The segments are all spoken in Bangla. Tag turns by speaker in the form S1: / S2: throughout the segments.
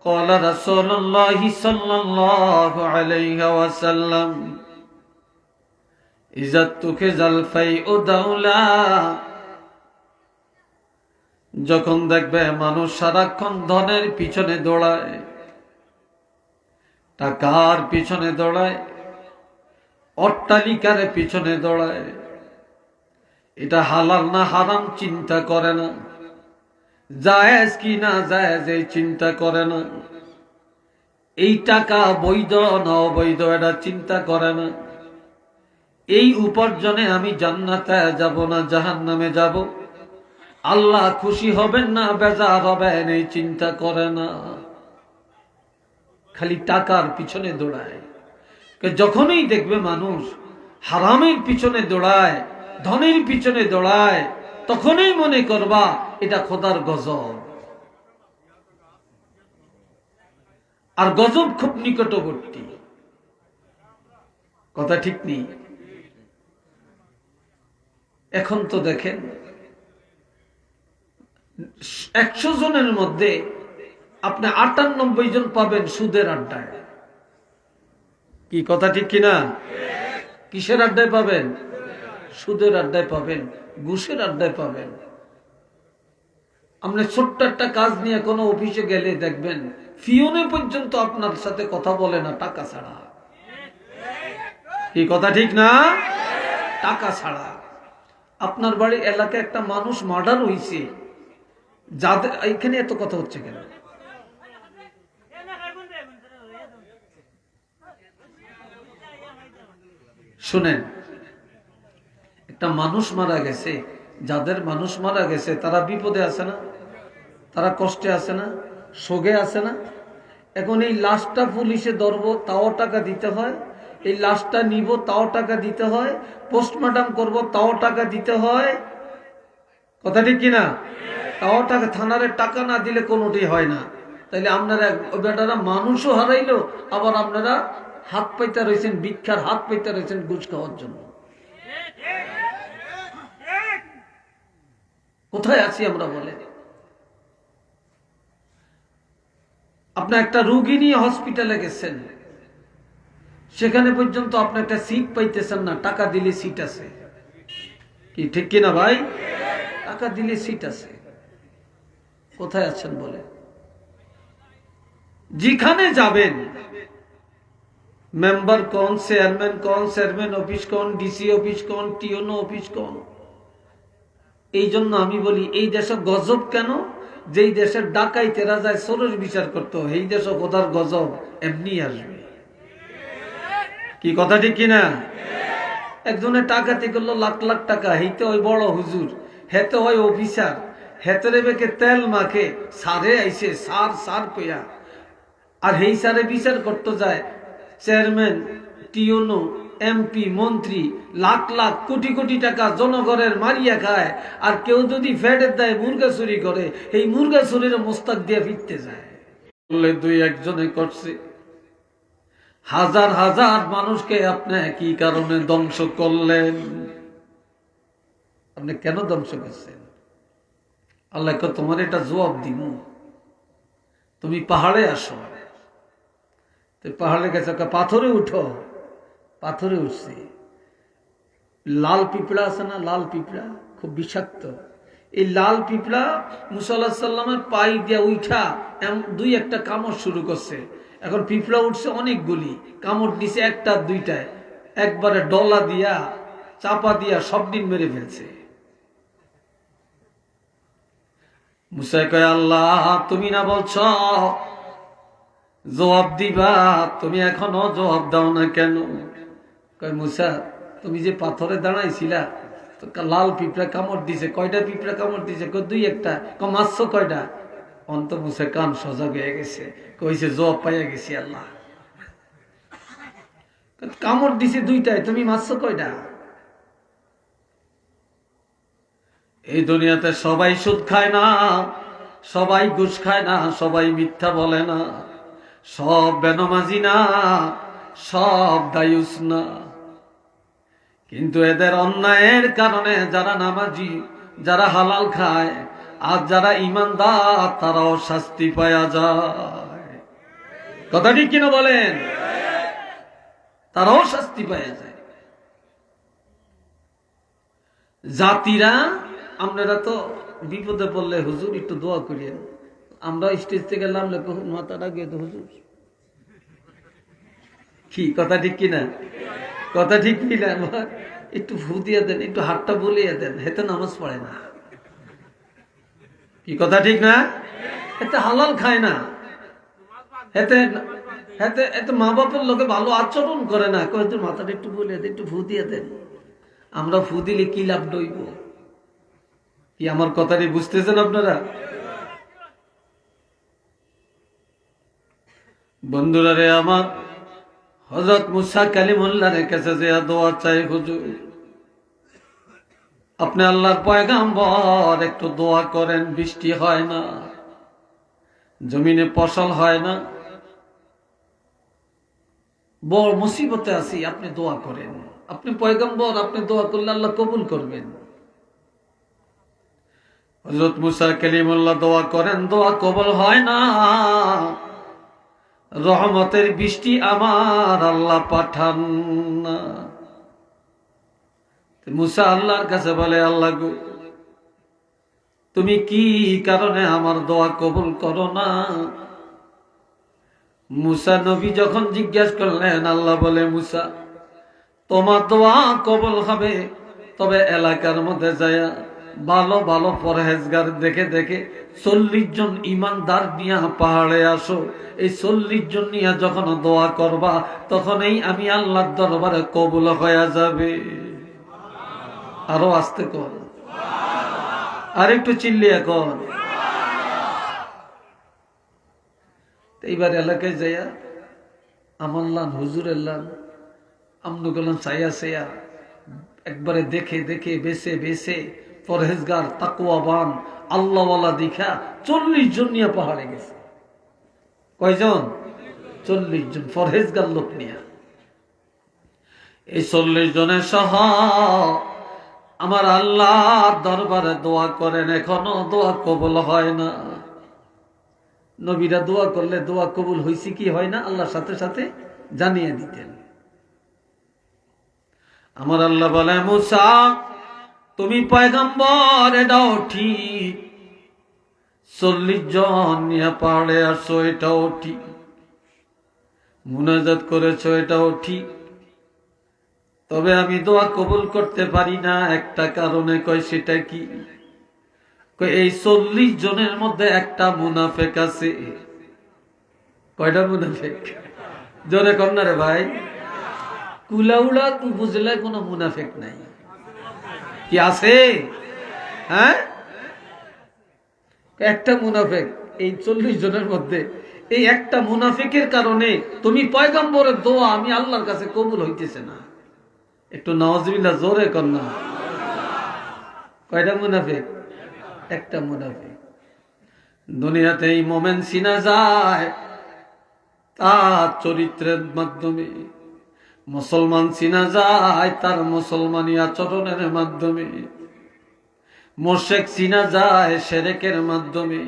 S1: قال رسول الله صلى الله عليه وسلم إذا اتخذ الفيء دولة যখন দেখবে মানুষ সারাক্ষণ ধনের পিছনে দৌড়ায়, টাকার পিছনে দৌড়ায়, অট্টালিকার পিছনে দৌড়ায়, এটা হালাল না হারাম চিন্তা করে না, জায়েজ কি না জায়েজ এই চিন্তা করে না, এই টাকা বৈধ না অবৈধ এটা চিন্তা করে না, এই উপার্জনে আমি জান্নাতে যাব না জাহান্নামে যাব, আল্লাহ খুশি হবেন না বেজার হবেন এই চিন্তা করে না, খালি টাকার পিছনে দৌড়ায়। যখনই দেখবে মানুষ হারামের পিছনে দৌড়ায়, ধনের পিছনে দৌড়ায়, তখনই মনে করবা এটা খোদার গজব। আর গজব খুব নিকটবর্তী, কথা ঠিক নেই। এখন তো দেখেন 100 জনের মধ্যে আপনি 98 জন পাবেন সুদের আড্ডায়। কি কথা ঠিক কিনা? কিসের আড্ডায় পাবেন? সুদের আড্ডায় পাবেন, ঘুষের আড্ডায় পাবেন। আপনি ছোট্ট একটা কাজ নিয়ে কোনো অফিসে গেলে দেখবেন ফিওনে পর্যন্ত আপনার সাথে কথা বলে না টাকা ছাড়া। কি কথা ঠিক না? টাকা ছাড়া। আপনার বাড়ির এলাকায় একটা মানুষ মার্ডার হয়েছে, যাদের এখানে এত কথা হচ্ছে কেন? শুনেন, একটা মানুষ মারা গেছে, যাদের মানুষ মারা গেছে তারা বিপদে আছে না, তারা কষ্টে আছে না, শোকে আছে না। এখন এই লাশটা পুলিশে ধরবো তাও টাকা দিতে হয়, এই লাশটা নিব তাও টাকা দিতে হয়, পোস্টমর্টম করব তাও টাকা দিতে হয়। কথা ঠিক কিনা? তাও টাকা, থানারে টাকা না দিলে কোনোটি হয় না। তাইলে আপনারা বেটারা মানুষও হারাইলো, আবার আপনারা হাত পাইতে রয়েছেন, ভিক্ষার হাত পাইতে রয়েছেন ঘুষ খাওয়ার জন্য। কোথায় আছি আমরা বলে? আপনি একটা রোগী নিয়ে হসপিটালে গেছেন, সেখানে পর্যন্ত আপনি একটা সিট পাইতেছেন না, টাকা দিলে সিট আছে। কি ঠিক কিনা ভাই? টাকা দিলে সিট আছে। কোথায় আছেন বলে? যেখানে যাবেন মেম্বার কোন, চেয়ারম্যান কোন, চেয়ারম্যান অফিস কোন, ডিসি অফিস কোন, টিওনো অফিস কোন। এই জন্য আমি বলি এই দেশে গজব কেন? যেই দেশের ডাকাইতেরা যায় চোরের বিচার করতে, এই দেশে কোথার গজব এমনি আসবে। কি কথা ঠিক কিনা? একজনের টাকাতে করলো লাখ লাখ টাকা, হেতে ওই বড় হুজুর, হেতে ওই অফিসার, হেতেরে বেকে তেল মাখে, সারে আইসে সার সার কইয়া, আর হেই সারে বিচার করতে যায় চেয়ারম্যান, টিওনো, এমপি, মন্ত্রী, লাখ লাখ কোটি কোটি টাকা জনগণের মারিয়া খায়। আর কেউ যদি ফেডের দেয় মুরগা চুরি করে, এই মুরগা চুরির মোস্তাক দিয়ে ফিরতে যায়। বললে দুই একজনে করছে, হাজার হাজার মানুষকে আপনি কি কারণে ধ্বংস করলেন? আপনি কেন ধ্বংস করছেন? আল্লাহ তোমার এটা জবাব দিব। তুমি পাহাড়ে আসো, পাহাড়ে গেছে, পাথরে উঠো। পাথরে উঠছে, লাল পিঁপড়া আছে না, লাল পিঁপড়া খুব বিষাক্ত। এই লাল পিঁপড়া মুসা আলাইহিস সালামের পাই দিয়া উঠা দুই একটা কামড় শুরু করছে। এখন পিঁপড়া উঠছে অনেকগুলি, কামড় দিছে একটা দুইটায়, একবারে ডলা দিয়া চাপা দিয়া সব দিন মেরে ফেলছে। মুসা কয়, আল্লাহ তুমি না বলছ জবাব দিবা, তুমি এখনো জবাব দাও না কেন? কয়, মুসা তুমি যে পাথরে দাঁড়াইছিলা, লাল পিঁপড়া কামড় দিছে। কয়টা পিঁপড়া কামড় দিছে? দুই একটা। মারছ কয়টা? অন্ত মুসা কান সজাগ হয়ে গেছে, কইছে জবাব পাইয়া গেছি আল্লাহ। কামড় দিছে দুইটায়, তুমি মারছ কয়টা? এই দুনিয়াতে সবাই সুদ খায় না, সবাই ঘুষ খায় না, সবাই মিথ্যা বলে না, সব বেনমাজি না, সব দায়ুস না। কিন্তু এদের অন্যায়ের কারণে যারা নামাজি, যারা হালাল খায়, আর যারা ইমানদার, তারাও শাস্তি পাওয়া যায়। কথা ঠিক কিনা বলেন? তারাও শাস্তি পাওয়া যায়। জাতিরা, আপনারা তো বিপদে পড়লে হুজুর একটু দোয়া করিয়েন, আমরা স্টেজ থেকে নামলে মাথাটা গিয়ে তো হুজুর, কি কথা ঠিক কিনা? কথা ঠিক কিনা? একটু ফু দিয়ে দেন, একটু হাতটা বলিয়ে দেন, হেতে নামাজ পড়ে না। কি কথা ঠিক না? এতে হালাল খায় না, এতে এতে এতে মা বাপের লোকে ভালো আচরণ করে না, কয়েকজন মাথাটা একটু বলিয়ে দেন, একটু ফু দিয়ে দেন। আমরা ফু দিলে কি লাভ দইব? কি আমার কথাটি বুঝতেছেন আপনারা? বন্ধুরা রে আমার, হযরত মুসা কালিমুল্লাহর কাছে যে দোয়া চাই, হুজুর আপনি আল্লাহর পয়গাম্বর, একটু দোয়া করেন, বৃষ্টি হয় না, জমিনে ফসল হয় না, বড় মুসিবতে আছি, আপনি দোয়া করেন। আপনি পয়গাম্বর, আপনি দোয়া করলে আল্লাহ কবুল করবেন। হযরত মুসা কালিমুল্লাহ দোয়া করেন, দোয়া কবুল হয় না। রহমতের বৃষ্টি আমার আল্লাহ পাঠান না। মুসা আল্লাহর কাছে বলে, আল্লাহ গো, তুমি কি কারণে আমার দোয়া কবুল করো না? মুসা নবী যখন জিজ্ঞাসা করলেন, আল্লাহ বলে, মুসা তোমার দোয়া কবুল হবে, তবে এলাকার মধ্যে যায় ভালো ভালো পরহেজগার দেখে দেখে 40 জন ইমানদার নিয়ে পাহাড়ে আসো। এই 40 জন নিয়ে যখন দোয়া করবা, তখনই আমি আল্লাহর দরবারে কবুল হয়ে যাবে। আরো আস্তে কর, আর একটু চিল্লিয়ে কর। এইবার এলাকায় যাইয়া আমার লান হুজুরের লান আমনু গেলাম সাইয়া সাইয়া, একবারে দেখে দেখে বেছে বেছে পরহেজগার তাকওয়াবান আল্লাহওয়ালা দেখা 40 জন নিয়ে পাহাড়ে গেছে। কয়জন? 40 জন পরহেজগার লোক নিয়ে। এই 40 জনের সহ আমার আল্লাহর দরবারে দোয়া করেন, এখনো দোয়া কবুল হয় না। নবীরা দোয়া করলে দোয়া কবুল হয়েছে কি হয় না আল্লাহর সাথে সাথে জানিয়ে দিতেন। আমার আল্লাহ বলে, মুসা তুমি পয়গম্বর, এটাও ঠিক, 40 জন নিয়ে পাহাড়ে আসো, এটাও ঠিক, মুনাজাত করেছো, এটাও ঠিক, তবে আমি দোয়া কবুল করতে পারি না একটা কারণে। কয় সেটা কি? কয় এই 40 জনের মধ্যে একটা মুনাফেক আছে। কয়টা মুনাফেক? জোরে কর না রে ভাই। কুলাউলা বুঝলে কোনো মুনাফেক নাই, কি আছে? হ্যাঁ, একটা মুনাফেক এই 40 জনের মধ্যে। এই একটা মুনাফিকের কারণে তুমি পয়গম্বরের দোয়া আমি আল্লাহর কাছে কবুল হইতেছে না। একটু নাউজুবিল্লাহ জোরে কর না। কয়টা মুনাফিক? একটা মুনাফিক। দুনিয়াতে এই মোমেন চিনা যায় তার চরিত্রের মাধ্যমে, মুসলমান চিনা যায় তার মুসলমানি আচরণের মাধ্যমে, মুশরিক চিনা যায় শিরকের মাধ্যমে,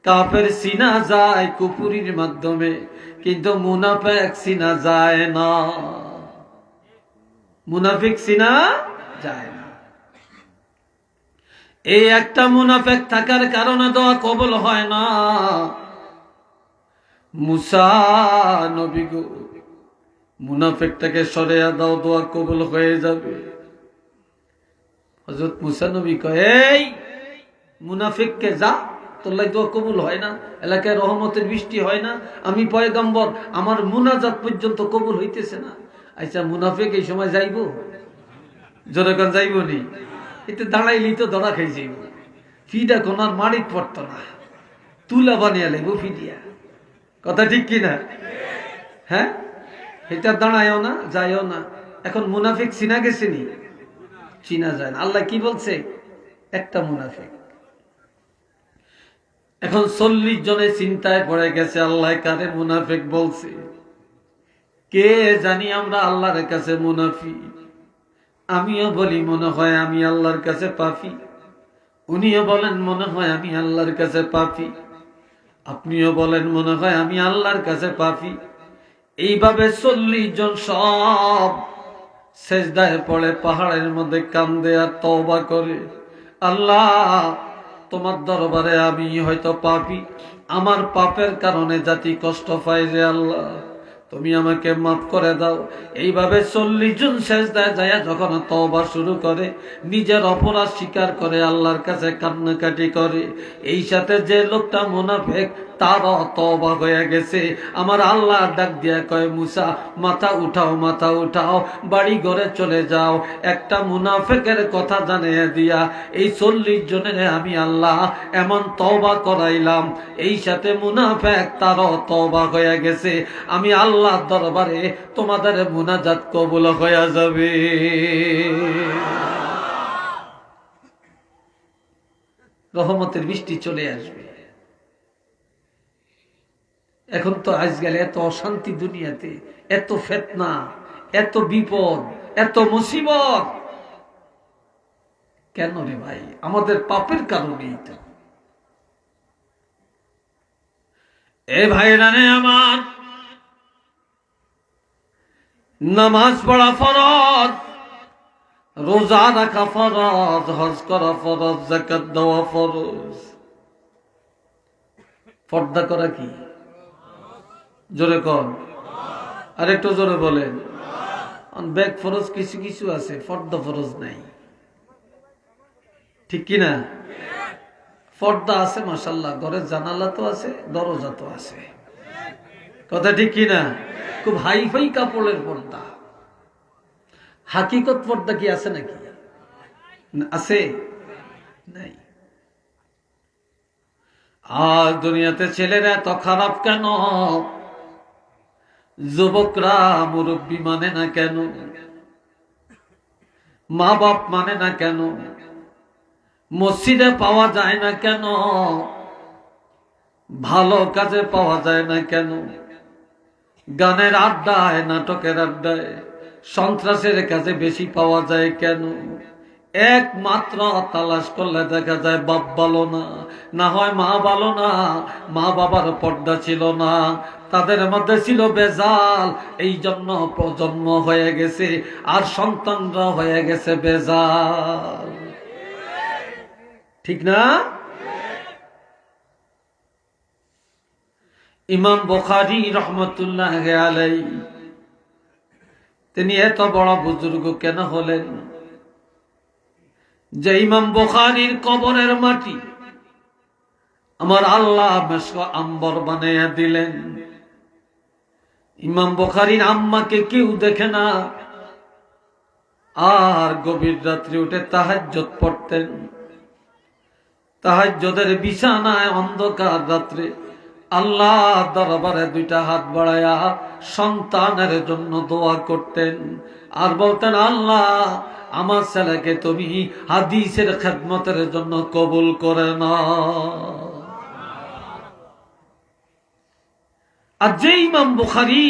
S1: কাফের চিনা যায় কুফরির মাধ্যমে, কিন্তু মুনাফিক চিনা যায় না। মুনাফিক চিনা যায় না। এই একটা মুনাফিক থাকার কারণে দোয়া কবুল হয় না। মুসা নবী গো, মুনাফিকটাকে সরিয়ে দাও, দোয়া কবুল হয়ে যাবে। হযরত মুসা নবী কয়, এই মুনাফিককে যা, তোর লাই দোয়া কবুল হয় না, এলাকায় রহমতের বৃষ্টি হয় না, আমি পয়গম্বর, আমার মুনাজাত পর্যন্ত কবুল হইতেছে না। আচ্ছা মুনাফিক এই সময় যাইব? জোরে কোন যাইব নি? এতে দাঁড়াইলেই তো ধরা খাই যাইব। ফিটা কোনার মাড়িত পড়ত না, তুলা বানিয়ে লেব ফিডিয়া। কথা ঠিক কিনা? হ্যাঁ, এটা দাঁড়ায়ও না, যায়ও না। এখন মুনাফিক চিনা গেছে নি? চিনা যায় না। আল্লাহ কি বলছে? একটা মুনাফিক। এখন 40 জনে চিন্তায় পড়ে গেছে, আল্লাহ কারে মুনাফিক বলছে? কে জানি আমরা আল্লাহর কাছে মুনাফিক। আমিও বলি মনে হয় আমি আল্লাহর কাছে পাপী, উনিও বলেন মনে হয় আমি আল্লাহর কাছে পাপী। আপনিও বলেন মনে হয় আমি আল্লাহর কাছে পাপী। এইভাবে 40 জন সব সেজদায় পড়ে পাহাড়ের মধ্যে কান্দে আর তওবা করে, আল্লাহ তোমার দরবারে আমি হয়তো পাপী, আমার পাপের কারণে জাতি কষ্ট পায় রে আল্লাহ, তুমি আমাকে মাফ করে দাও। এইভাবে 40 জন সেজদায় যায় যখন তওবা শুরু করে, নিজের অপরাধ স্বীকার করে, আল্লাহর কাছে কান্নাকাটি করে। এই সাথে যে লোকটা মুনাফিক তারও তওবা হয়ে গেছে। আমার আল্লাহ ডাক দিয়া কয়, মুসা মাথা উঠাও, মাথা উঠাও, বাড়ি ঘরে চলে যাও। একটা মুনাফিকের কথা জানিয়ে দিয়া এই 40 জনের আমি আল্লাহ এমন তওবা করাইলাম, এই সাথে মুনাফিক তারও তওবা হয়ে গেছে। আমি আল্লাহর দরবারে তোমাদের মুনাজাত কবুল হয়ে যাবে। রহমতের বৃষ্টি চলে আসবে। এখন তো আজকাল এত অশান্তি দুনিয়াতে, এত ফিতনা, এত বিপদ, এত মুসিবত, কেন রে ভাই? আমাদের পাপের কারণেই তো। এ ভাইরা রে আমার, নামাজ পড়া ফরজ, রোজা রাখা ফরজ, হজ করা ফরজ, যাকাত দেওয়া ফরজ। পর্দা করা কি? জোরে কর, আর একটু জোরে বলেন। বেক ফরজ কিছু কিছু আছে, পর্দা ফরজ নাই, ঠিক কিনা? পর্দা আছে মাশাআল্লাহ, ঘরের জানালা তো আছে, দরজা তো আছে, কথা ঠিক কিনা? খুব হাই ফাই কাপড়ের পর্দা। হাকিকত পর্দা কি আছে নাকি? আছে? নাই। আর দুনিয়াতে ছেলেরা এত খারাপ কেন? যুবকরা মুরব্বী মানে না কেন? মা বাপ মানে না কেন? মসজিদে পাওয়া যায় না কেন? ভালো কাজে পাওয়া যায় না কেন? গানের আড্ডায়, নাটকের আড্ডায়, সন্ত্রাসের কাছে বেশি পাওয়া যায় কেন? একমাত্র তালাশ করলে দেখা যায় বাপ ভালো না, না হয় মা ভালো না। মা বাবার পর্দা ছিল না, তাদের মধ্যে ছিল বেজাল, এই জন্য প্রজন্ম হয়ে গেছে আর সন্তানরা হয়ে গেছে বেজাল, ঠিক না? ইমাম বুখারী রহমতুল্লাহ আলাইহি তিনি এত বড় বুজুর্গ কেন হলেন? যে ইমাম বুখারীর কবরের মাটি আমার আল্লাহ মেশক আম্বর বানাইয়া দিলেন। ইমাম বুখারীর আম্মাকে কেউ দেখে না, আর গভীর রাত্রে উঠে তাহাজ্জুদ পড়তেন। তাহাজ্জুদের বিছানায় অন্ধকার রাত্রে আল্লাহ দরবারে 2টা হাত বাড়ায়া সন্তানের জন্য দোয়া করতেন আর বলতেন, আল্লাহ আমার ছেলেকে তুমি হাদিসের খেদমতের জন্য কবুল করে নাও। আর যে ইমাম বুখারী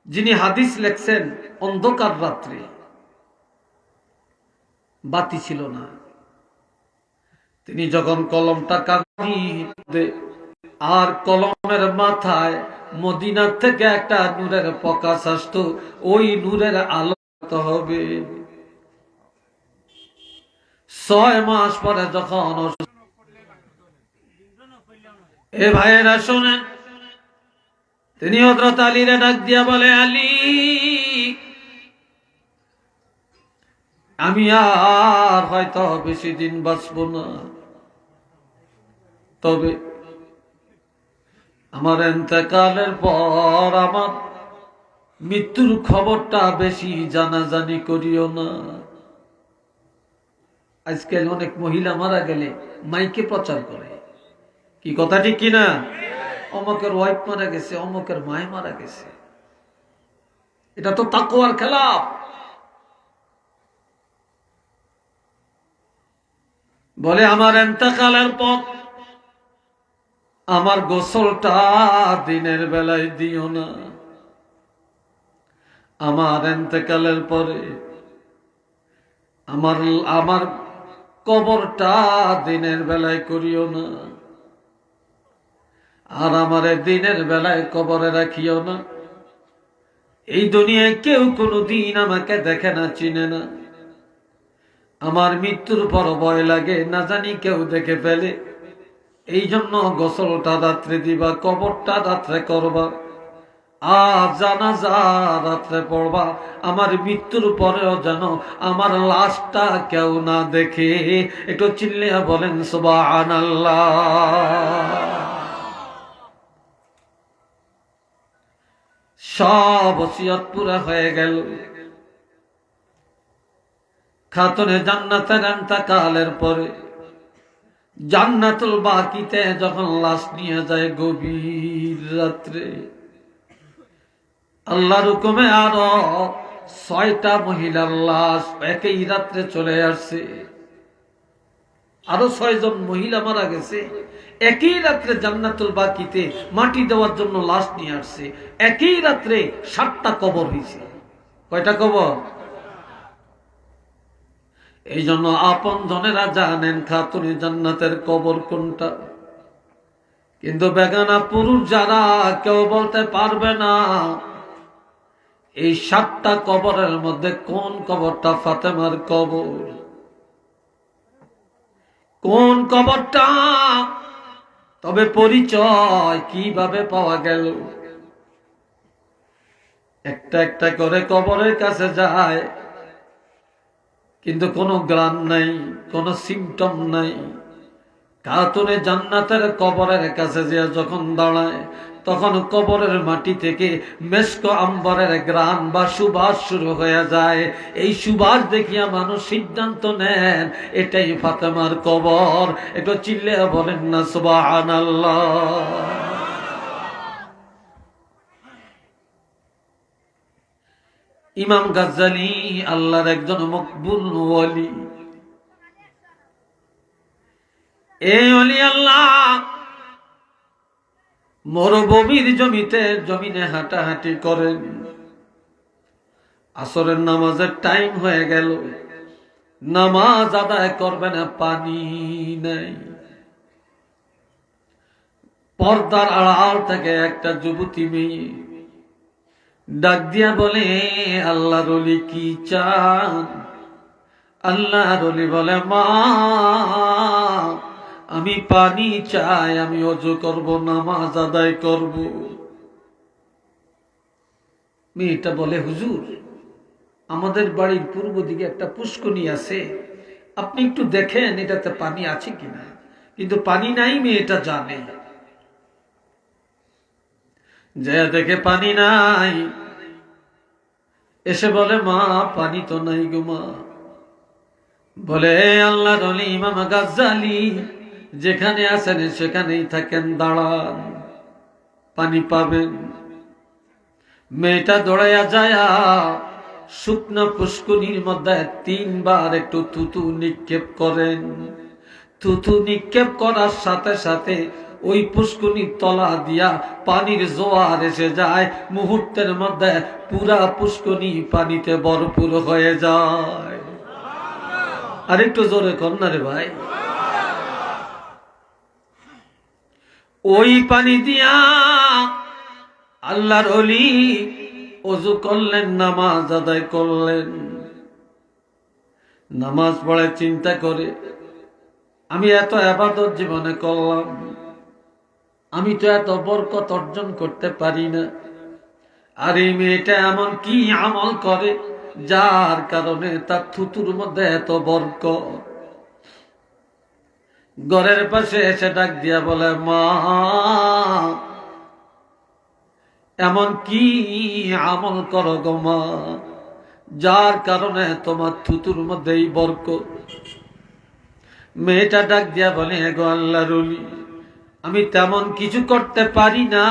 S1: যিনি হাদিস লেখছেন, অন্ধকার রাত্রে বাতি ছিল না, তিনি যখন কলমটা কাগজে আর কলমের মাথায় মদিনা থেকে একটা নূরের প্রকাশ আসতো, ওই নূরের আলো হবে। 6 মাস পরে যখন এ ভাইয়েরা শোনেন, তিনি হযরত আলীরে ডাক দিয়া বলে, আলী আমি আর হয়তো বেশি দিন বাঁচব না, তবে আমার ইন্তেকালের পর আমার মৃত্যুর খবরটা বেশি জানাজানি করিও না। আজকাল অনেক মহিলা মারা গেলে মাইকে প্রচার করে, কি কথা ঠিক কিনা? অমুকের ওয়াইফ মারা গেছে, অমুকের মায় মারা গেছে। এটা তো তাকওয়ার খেলাফ। বলে আমার ইন্তেকালের পর আমার গোসলটা দিনের বেলায় দিও না, আমার ইন্তেকালের পরে আমার কবরটা দিনের বেলায় করিও না। আর আমারে দিনের বেলায় কবরে রাখিও না। এই দুনিয়ায় কেউ কোনোদিন আমাকে দেখে না, চিনে না। আমার মৃত্যুর পর ভয় লাগে, না জানি কেউ দেখে ফেলে। এই জন্য গোসলটা রাত্রে দিবা, কবরটা রাত্রে করবা, আর জানাজা রাত্রে পড়বা। আমার মৃত্যুর পরেও যেন আমার লাশটা কেউ না দেখে। একটু চিল্লিয়া বলেন সুবহানাল্লাহ। সব ওসিয়ত পুরা হয়ে গেল। খাতুনে জান্নাতের ইন্তেকালের পরে জান্নাতুল বাকিতে যখন লাশ নিয়ে যায় গভীর রাত্রে, আল্লাহর হুকুমে আরো 6টা মহিলার লাশ একই রাত্রে চলে আসছে। আরো 6 জন মহিলা মারা গেছে। একই রাত্রে জান্নাতুল বাকিতে মাটি দেওয়ার জন্য লাশ নিয়ে আসছে। একই রাত্রে 7টা কবর হয়েছে। কয়টা কবর? এই জন্য আপন জনেরা জানেন খাতুনে জান্নাতের কবর কোনটা, কিন্তু বেগানা পুরুষ যারা কেউ বলতে পারবে না এই 7টা কবরের মধ্যে কোন কবরটা ফাতেমার কবর, কোন কবরটা। তবে পরিচয় কিভাবে পাওয়া গেল? একটা একটা করে কবরের কাছে যায়, কিন্তু কোনো গ্রাম নাই, কোনো সিমটম নাই। খাতুনে জান্নাতের কবরের কাছে যে যখন দাঁড়ায়, তখন কবরের মাটি থেকে মেশক আম্বরের গ্রান বা সুবাস শুরু হয়ে যায়। এই সুবাস দেখিয়া মানুষ সিদ্ধান্ত নেন এটাই ফাতেমার কবর। একটু চিল্লে বলেন না সুবহানাল্লাহ। ইমাম গাজ্জালী আল্লাহর একজন মকবুল ওয়ালি। এই ওলি আল্লাহ মরুভূমির জমিনে হাঁটাহাঁটি করেন। আসরের নামাজের টাইম হয়ে গেল, নামাজ আদায় করবে না, পানি নাই। পর্দার আড়াল থেকে একটা যুবতী মেয়ে ডাক দিয়া বলে, আল্লাহর ওলি কি চান? আল্লাহর ওলি বলে, মা আমি পানি চাই, আমি ওযু করব, নামাজ আদায় করব। মেয়েটা বলে, হুজুর আমাদের বাড়ির পূর্ব দিকে একটা পুষ্করণী আছে, আপনি একটু দেখেন এটাতে পানি আছে কিনা। কিন্তু পানি নাই, মেয়েটা জানে। যে দেখে পানি নাই, এসে বলে, মা পানি তো নাই গো মা। বলে, আল্লাহর ওলি ইমাম গাজ্জালী যেখানে আছেন সেখানেই থাকেন, দাঁড়ান, পানি পাবেন। মেয়েটা দৌড়াইয়া যায়, শুকনো পুষ্করিণীর মধ্যে 3 বার একটু থুতু নিক্ষেপ করেন। থুতু নিক্ষেপ করার সাথে সাথে ওই পুষ্করিণীর তলা দিয়া পানির জোয়ার এসে যায়। মুহূর্তের মধ্যে পুরা পুষ্করিণী পানিতে ভরপুর হয়ে যায়। আর একটু জোরে কন্যা রে ভাই। ওই পানি দিয়া আল্লাহর ওলি ওযু করলেন, নামাজ আদায় করলেন। নামাজ পড়ে চিন্তা করে, আমি এত ইবাদত জীবনে করলাম, আমি তো এত বরকত অর্জন করতে পারি না। আর এই মেয়েটা এমন কি আমল করে যার কারণে তার থুতুর মধ্যে এত বরকত। ঘরের পাশে এসে ডাক দিয়া বলে, মা এমন কি আমল করো গো মা, যার কারণে তোমার থুতুর মধ্যে এই বরকত। মেয়েটা ডাক দিয়া বলে, গো আল্লাহর ওলি, আমি তেমন কিছু করতে পারি না,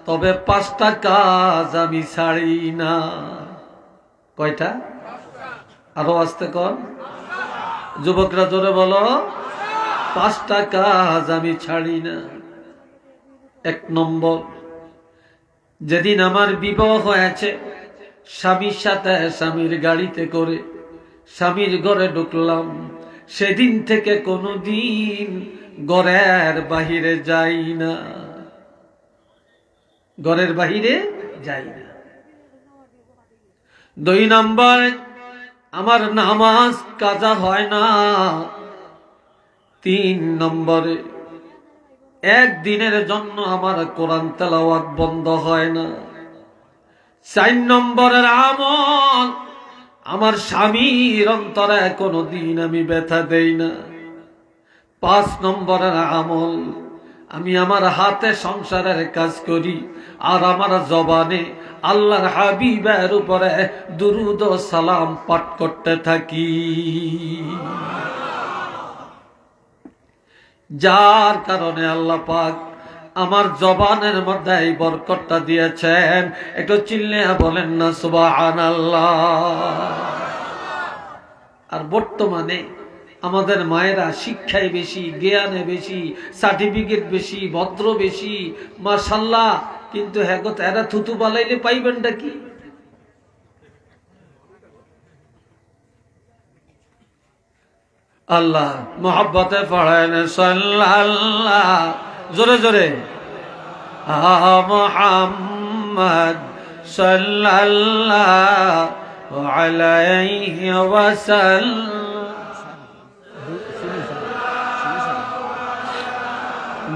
S1: তবে 5টা কাজ আমি ছাড়ি না। কয়টা? আরো আস্তে কর, যুবকরা জোরে বলো, 5টা কাজ আমি ছাড়ি না। 1 নম্বর, যেদিন আমার বিবাহ হয়েছে, স্বামীর সাথে স্বামীর গাড়িতে করে স্বামীর ঘরে ঢুকলাম, সেদিন থেকে কোনোদিন ঘরের বাহিরে যাই না। ঘরের বাহিরে যাই না। 2 নম্বর, আমার নামাজ কাজা হয় না। 3 নম্বরে, একদিনের জন্য আমার কোরআন তেলাওয়াত বন্ধ হয় না। 4 নম্বরের আমল, আমার স্বামীর অন্তরে কোনোদিন আমি ব্যথা দেই না। 5 নম্বরের আমল, আমি আমার হাতে সংসারের কাজ করি আর আমার জবানে আল্লাহর হাবিবের উপরে দুরূদ ও সালাম পাঠ করতে থাকি। যার কারণে আল্লাহ পাক আমার জবানের মধ্যে এই বরকতটা দিয়েছেন। একটু চিল্লে বলেন না সুবহানাল্লাহ। আর বর্তমানে আমাদের মায়েরা শিক্ষায় বেশি, জ্ঞানে বেশি, সার্টিফিকেট বেশি, ভদ্র বেশি, মাশাআল্লাহ, কিন্তু হ্যাঁ এরা থুতু বালাইলে পাইবেনটা কি? আল্লাহ মোহাব্বতে পড়েন সাল্লাল্লাহ, জোরে জোরে, মুহাম্মদ সাল্লাল্লাহু আলাইহি ওয়াসাল্লাম,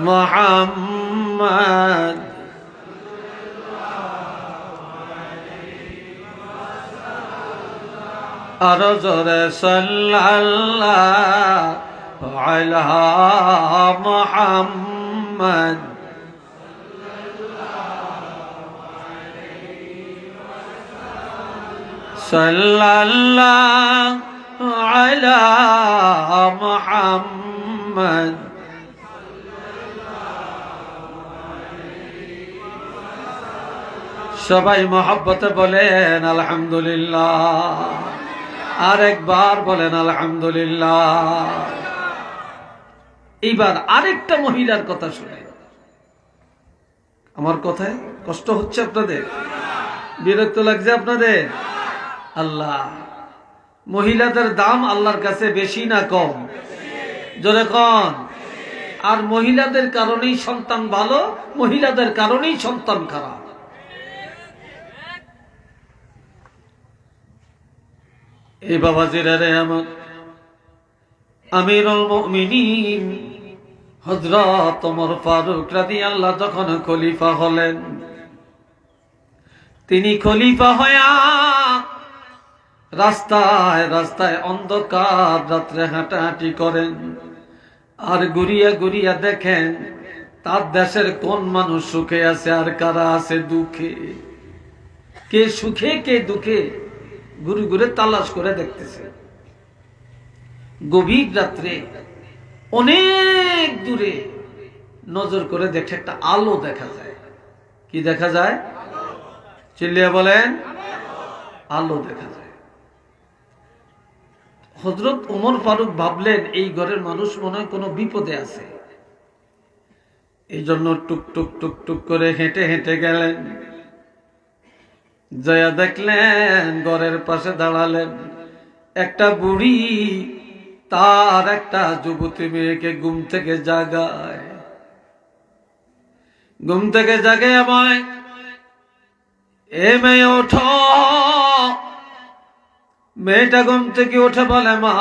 S1: মুহাম্মদ আর জোরে সাল্লাল্লাহু আলা মুহাম্মদ সাল্লাল্লাহু আলা মুহাম্মদ। সবাই মহব্বতে বলেন আলহামদুলিল্লাহ। আরেকবার বলেন আলহামদুলিল্লাহ। এইবার আরেকটা মহিলার কথা শুনে, আমার কথায় কষ্ট হচ্ছে আপনাদের, বিরক্ত লাগছে আপনাদের? আল্লাহ, মহিলাদের দাম আল্লাহর কাছে বেশি না কম? জোরে কন। আর মহিলাদের কারণেই সন্তান ভালো, মহিলাদের কারণেই সন্তান খারাপ। এই বাবাজিরা রে আমার, আমিরুল মুমিনিন হযরত ওমর ফারুক রাদিয়াল্লাহু যখন খলিফা হলেন, তিনি খলিফা হয়া রাস্তায় রাস্তায় অন্ধকার রাত্রে হাঁটাহাঁটি করেন আর ঘুরিয়া ঘুরিয়া দেখেন তার দেশের কোন মানুষ সুখে আছে আর কারা আছে দুঃখে। কে সুখে কে দুঃখে ঘুরে ঘুরে তালাশ করে দেখতেছে। গভীর রাত্রে অনেক দূরে নজর করে দেখে একটা আলো দেখা যায়। কি দেখা যায়? চিল্লিয়া বলেন, আলো দেখা যায়। হযরত ওমর ফারুক ভাবলেন এই ঘরের মানুষ মনে হয় কোনো বিপদে আছে, এই জন্য টুক টুক টুক টুক করে হেঁটে হেঁটে গেলেন। জয়া দেখলেন, ঘরের পাশে দাঁড়ালেন, একটা বুড়ি তার একটা যুবতী মেয়েকে ঘুম থেকে জাগায়। ঘুম থেকে জাগে আমায়, এ মেয়ে ওঠো। মেয়েটা ঘুম থেকে উঠে বলে, মা,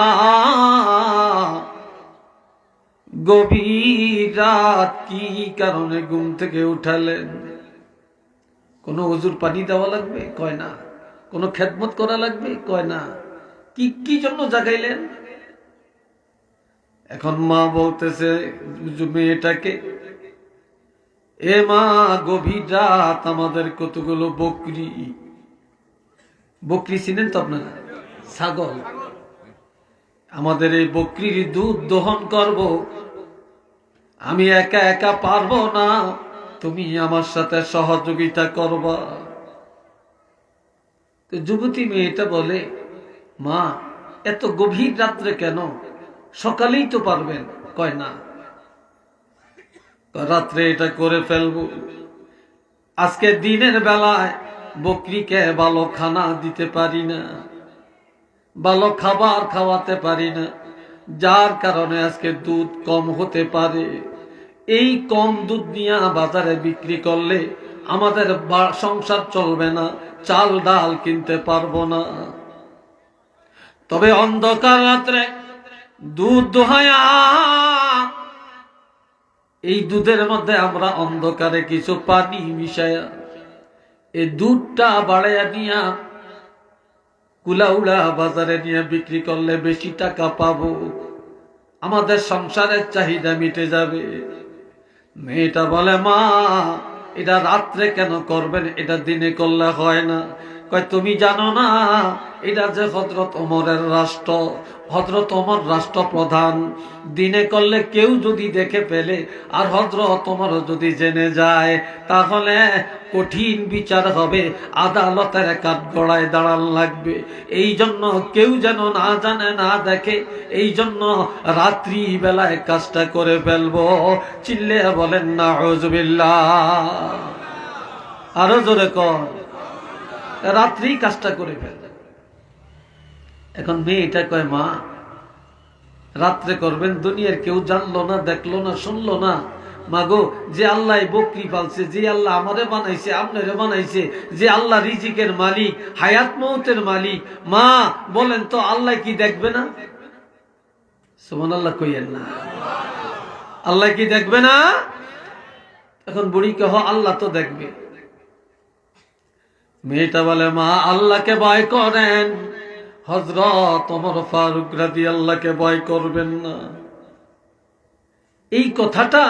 S1: গভীর রাত, কি কারণে ঘুম থেকে উঠালেন? কোনো ওযুর পানি দেওয়া লাগবে? কয় না। কোনো খেদমত করা লাগবে? কয় না। কি কি জন্য জাগাইলেন? এখন মা বলতেছে মেয়েটাকে, এ মা, গভীর রাত আমাদের কতগুলো বকরি, বকরি চিনেন তো আপনারা? ছাগল। আমাদের এই বকরির দুধ দহন করব, আমি একা একা পারবো না, তুমি আমার সাথে সহযোগিতা করবা। তো যুবতী মেয়েটা বলে, মা, এত গভীর রাত্রে কেন? সকালেই তো পারবেন। কয় না, রাত্রে এটা করে ফেলবো। আজকে দিনের বেলায় বকরিকে ভালো খানা দিতে পারি না, ভালো খাবার খাওয়াতে পারি না, যার কারণে আজকে দুধ কম হতে পারে। এই কম দুধ নিয়ে বাজারে বিক্রি করলে আমাদের সংসার চলবে না, চাল ডাল কিনতে পারবো না। তবে অন্ধকার রাত্রে দুধ দোহায়া, এই দুধের মধ্যে আমরা অন্ধকারে কিছু পানি মিশায়া এই দুধটা বাড়াইয়া নিয়া কুলাউলা বাজারে নিয়ে বিক্রি করলে বেশি টাকা পাবো, আমাদের সংসারের চাহিদা মিটে যাবে। মেয়েটা বলে, মা এটা রাত্রে কেন করবেন, এটা দিনে করলে হয় না? কয়, তুমি জানো না এটা যে হযরত ওমরের রাষ্ট্র, হযরত ওমর রাষ্ট্রপ্রধান, দিনে করলে কেউ যদি দেখে ফেলে আর হযরত ওমর যদি জেনে যায় তাহলে কঠিন বিচার হবে, আদালতের কাঠগড়ায় দাঁড়ান লাগবে। এই জন্য কেউ যেন না জানে না দেখে, এই জন্য রাত্রি বেলায় কাজটা করে ফেলবো। চিল্লে বলেন নাউযুবিল্লাহ, আরো জোরে কর, রাত্রি কাজটা করে ফেল। এখন মেয়েটা কয়, মা রাত্রে করবেন, দুনিয়ার কেউ জানলো না, দেখলো না, শুনলো না। মাগো, যে আল্লাহ বকরি পালছে, যে আল্লাহ আমারে বানাইছে, আপনারে বানাইছে, যে আল্লাহ রিজিকের মালিক, হায়াত মৌতের মালিক, মা বলেন তো আল্লাহ কি দেখবে না? সুবহানাল্লাহ কইয়েন না, আল্লাহ কি দেখবে না? এখন বুড়ি কহ, আল্লাহ তো দেখবে। মেয়েটা বলে, মা আল্লাহকে ভয় করেন, হযরত ওমর ফারুক রাদিয়াল্লাহকে ভয় করবেন না। এই কথাটা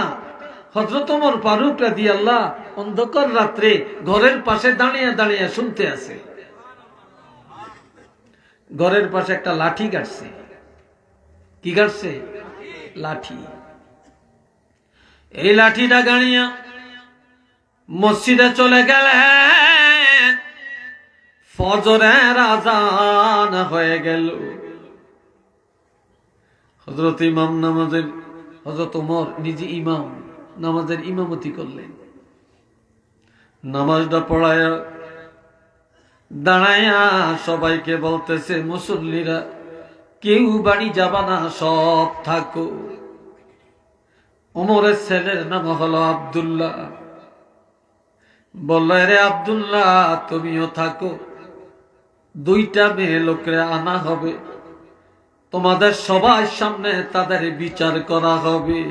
S1: হযরত ওমর ফারুক রাদিয়াল্লাহ অন্ধকার রাত্রে ঘরের পাশে দাঁড়িয়ে দাঁড়িয়ে শুনতে আছে। ঘরের পাশে একটা লাঠি গাড়ছে। কি গাড়ছে? লাঠি। এই লাঠিটা গাড়িয়া মসজিদে চলে গেলেন। ফজরের আযান হয়ে গেল। হযরত ইমাম নামাজের, হযরত ওমর নিজে ইমাম, নামাজের ইমামতি করলেন। নামাজটা পড়ায়া দাঁড়ায়া সবাইকে বলতেছে, মুসল্লিরা কেউ বাড়ি যাবা না, সব থাকো। ওমরের ছেলের নাম হলো আব্দুল্লাহ। বলল, রে আব্দুল্লাহ তুমিও থাকো, দুইটা মেয়ে লোকরে আনা হবে, তোমাদের সবার সামনে তাদের বিচার করা হবে।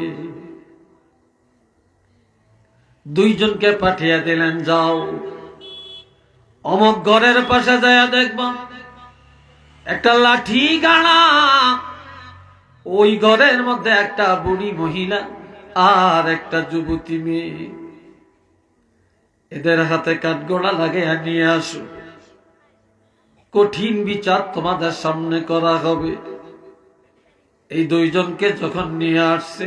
S1: দুইজনকে পাঠিয়ে দিলেন, যাও অমুক ঘরের পাশে যায় দেখবা একটা লাঠি গাড়া, ওই ঘরের মধ্যে একটা বুড়ি মহিলা আর একটা যুবতী মেয়ে, এদের হাতে কাঠগড়া লাগাইয়া নিয়ে আসো, কঠিন বিচার তোমাদের সামনে করা হবে। এই দুইজনকে যখন নিয়ে আসছে,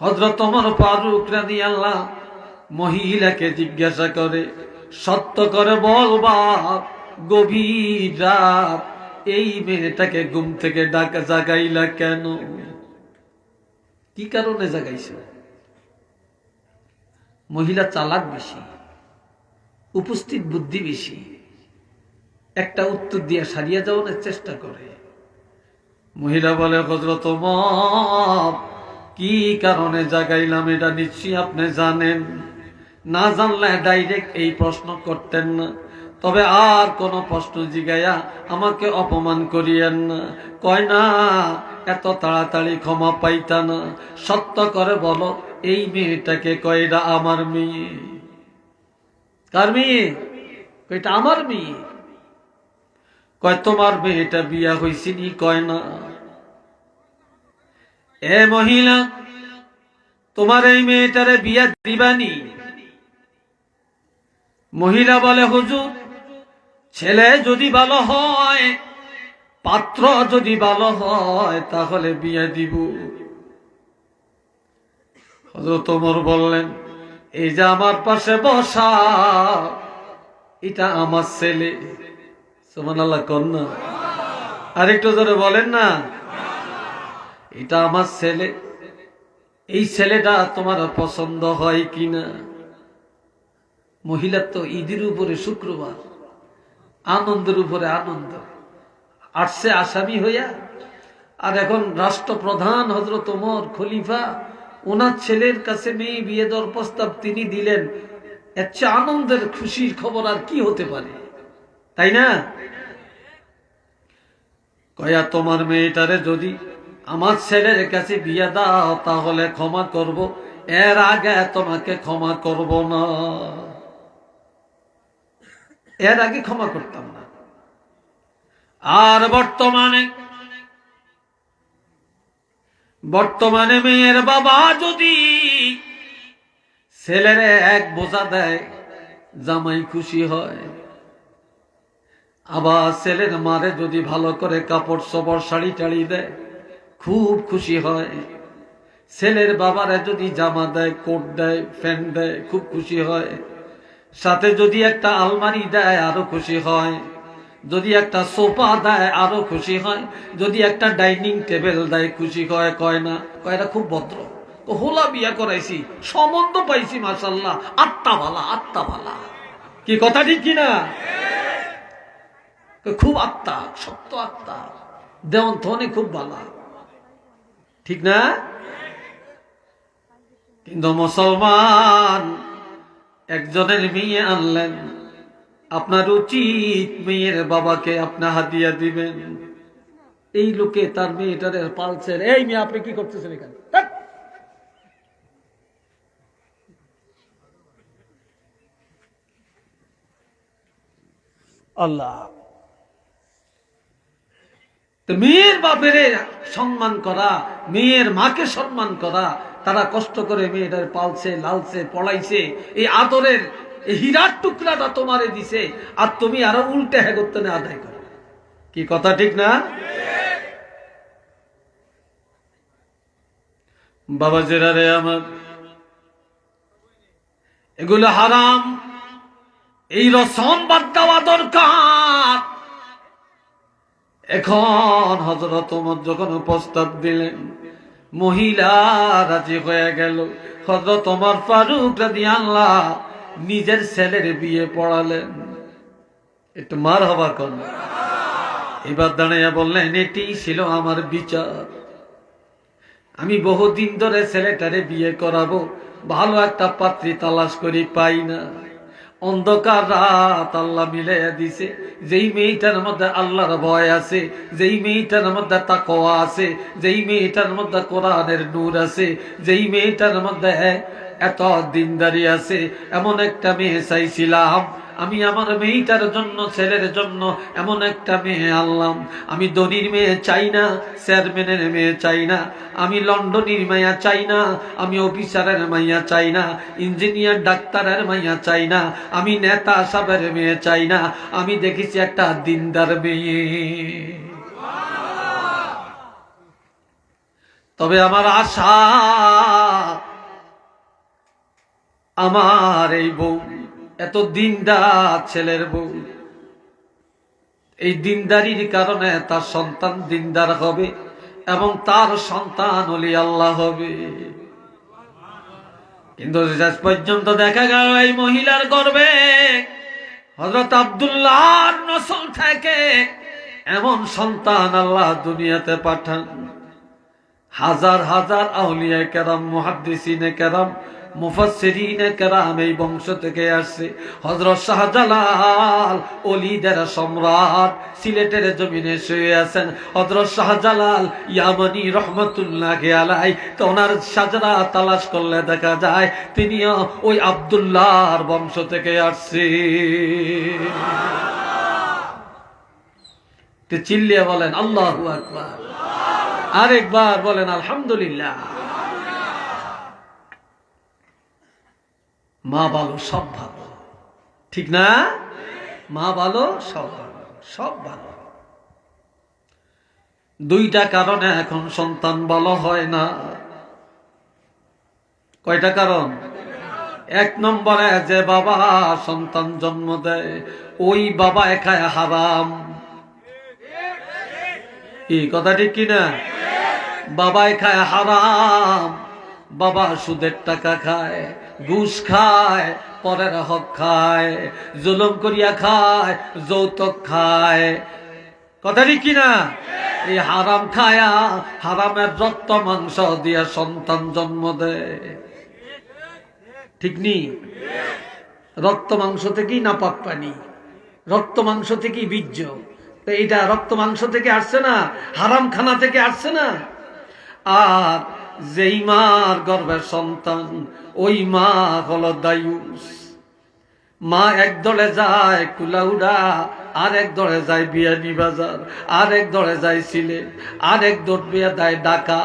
S1: হযরত ওমর ফারুক রাদিয়াল্লাহু মহিলাকে জিজ্ঞাসা করে, সত্য করে বলবা গভীর রাত এই মেয়েটাকে ঘুম থেকে ডাকা জাগাইলা কেন? কি কারণে জাগাইছো? মহিলা চালাক বেশি, উপস্থিত বুদ্ধি বেশি, একটা উত্তর দিয়ে সারিয়ে যাওয়ার চেষ্টা করে। মহিলা বলে, হযরত ওমর কি কারণে জাগাইলাম এটা নিশ্চয়ই আপনি জানেন, না জানলে ডাইরেক্ট এই প্রশ্ন করতেন না, তবে আর কোন প্রশ্ন জিগাইয়া আমাকে অপমান করিয়েন না। কয় না, এত তাড়াতাড়ি ক্ষমা পাইতা না, সত্য করে বলো এই মেয়েটাকে। কয়টা আমার মেয়ে। কার মেয়ে? কয়টা আমার মেয়ে। কয় তোমার মেয়েটা বিয়া হইছিনি? কয় না। এ মহিলা, তোমার এই মেয়েটারে বিয়া দিবানি? মহিলা বলে, হুজুর ছেলে যদি ভালো হয়, পাত্র যদি ভালো হয় তাহলে বিয়া দিব। হযরত ওমর বললেন, এই যে আমার পাশে বসা, এটা আমার ছেলে। সুবহানাল্লাহ কন্যা, আরেকটু জোরে বলেন না, এটা আমার ছেলে। এই ছেলেটা তোমার পছন্দ হয় কিনা? মহিলার তো ঈদের উপরে শুক্রবার, আনন্দের উপরে আনন্দ, আসছে আসামি হইয়া। আর এখন রাষ্ট্রপ্রধান হযরত ওমর খলিফা, ওনার ছেলের কাছে মেয়ে বিয়ে দেওয়ার প্রস্তাব তিনি দিলেন। এর চেয়ে আনন্দের খুশির খবর আর কি হতে পারে, তাই না? কয়া তোমার মেয়েটারে যদি আমার ছেলের কাছে বিয়ে দাও তাহলে ক্ষমা করব, এর আগে তোমাকে ক্ষমা করব না। এর আগে ক্ষমা করতাম না। আর বর্তমানে মেয়ের বাবা যদি ছেলের এক বোঝা দেয় জামাই খুশি হয়, আবার ছেলের মারে যদি ভালো করে কাপড় চোপড় শাড়ি টাড়ি দেয় খুব খুশি হয়, ছেলের বাবারে যদি জামা দেয় কোট দেয় প্যান্ট দেয় খুব খুশি হয়, সাথে যদি একটা আলমারি দেয় আরো খুশি হয়, যদি একটা সোফা দেয় আরো খুশি হয়, যদি একটা ডাইনিং টেবিল দেয় খুশি হয়। কয় না কয় এরা খুব ভদ্র, হোলা বিয়া করাইছি সম্বন্ধ পাইছি মাশাআল্লাহ, আত্মা ভালা। কি কথা ঠিক কিনা? খুব আত্মা, সত্য আত্মা, দেওয়ান থনে খুব ভালা, ঠিক না? কিন্তু মুসলমান একজনের মেয়ে আনলেন, আপনার উচিত মেয়ের বাবাকে আপনার হাদিয়া দিবেন। এই লোকে তার মেয়েটারে পালছে, এই মেয়ে আপনি কি করতেছেন এখানে? আল্লাহ, মেয়ের বাপের সম্মান করা, মেয়ের মাকে সম্মান করা, তারা কষ্ট করে মেয়েটার পালছে লালছে পড়াইছে, এই আদরের হীরার টুকরাটা তোমারে দিছে, আর তুমি আরো উল্টে করতে না আদায় করো। কি কথা ঠিক না? বাবা জেরারে আমার, এগুলো হারাম, এই রসম বাদ দেওয়া দরকার। এখন হযরত ওমর যখন প্রস্তাব দিলেন, মহিলা রাজি হয়ে গেল। হযরত ওমর ফারুক রাদিয়াল্লাহু নিজের ছেলের বিয়ে পড়ালেন। একটু মারহাবা করুন। এবার দাঁড়াইয়া বললেন, এটি ছিল আমার বিচার। আমি বহুদিন ধরে ছেলেটারে বিয়ে করাবো, ভালো একটা পাত্রী তালাশ করি, পাই না। অন্ধকার রাত আল্লাহ মিলাইয়া দিছে, যেই মেয়েটার মধ্যে আল্লাহর ভয় আছে, যেই মেয়েটার মধ্যে তাকওয়া আছে, যেই মেয়েটার মধ্যে কোরআনের নূর আছে, যেই মেয়েটার মধ্যে এত দিনদারি আছে, এমন একটা মেয়ে চাইছিলাম। আমি আমার মেয়েটার জন্য, ছেলের জন্য এমন একটা মেয়ে আনলাম। আমি ধনীর মেয়ে চাই না, চেয়ারম্যানের মেয়ে চাই না, আমি লন্ডনের মাইয়া চাই না, আমি অফিসারের মাইয়া চাই না, ইঞ্জিনিয়ার ডাক্তারের মাইয়া চাই না, আমি নেতা সাহেবের মেয়ে চাই না, আমি দেখেছি একটা দিনদার মেয়ে। তবে আমার আশা, আমার এই বউ এত দিনদার ছেলের বউ, এই দিনদারির কারণে তার সন্তান দিনদার হবে এবং তার সন্তান ওলি আল্লাহ হবে। কিন্তু শেষ পর্যন্ত দেখা গেল এই মহিলার গর্ভে হযরত আব্দুল্লাহর নসল থেকে এমন সন্তান আল্লাহ দুনিয়াতে পাঠান। হাজার হাজার আউলিয়া কেরাম, মুহাদ্দিসিনে কেরাম, মুফাসসিরিনে কেরাম এই বংশ থেকে আসছে। হযরত শাহজালাল ওলিদের সম্রাট সিলেটের জমিনে শুয়ে আছেন। হযরত শাহজালাল ইয়ামানি রহমাতুল্লাহি আলাইহি, তো ওনার সাজরা তালাশ করলে দেখা যায় তিনিও ওই আব্দুল্লাহর বংশ থেকে আসছে। চিল্লিয়ে বলেন আল্লাহু আকবার, আরেকবার বলেন আলহামদুলিল্লাহ। মা ভালো, সব ভালো, ঠিক না? মা ভালো, সব ভালো, সব ভালো। দুইটা কারণে এখন সন্তান ভালো হয় না। কয়টা কারণ? এক নম্বরে, যে বাবা সন্তান জন্ম দেয় ওই বাবা খায় হারাম। এই কথা ঠিক কিনা? বাবাই খায় হারাম, বাবা সুদের টাকা খায়, ঘুষ খায়, পরের হক খায়, জুলুম করিয়া খায়, যৌতুক খায়। কথা ঠিক কিনা? এই হারাম খায়া হারামের রক্ত মাংস দিয়া সন্তান জন্ম দেয়, ঠিক নি? রক্ত মাংস থেকেই নাপাক পানি, রক্ত মাংস থেকেই বীর্য। তো এটা রক্ত মাংস থেকে আসছে না, হারাম খানা থেকে আসছে না। আর যেই মার গর্ভের সন্তান, ওই মা হলো দায়ুস। মা এক দলে যায় কুলাউড়া, আর এক দলে যায় বিয়ানীবাজার, আর এক দলে যায় সিলেট, আর এক দৌড় যায় ঢাকা,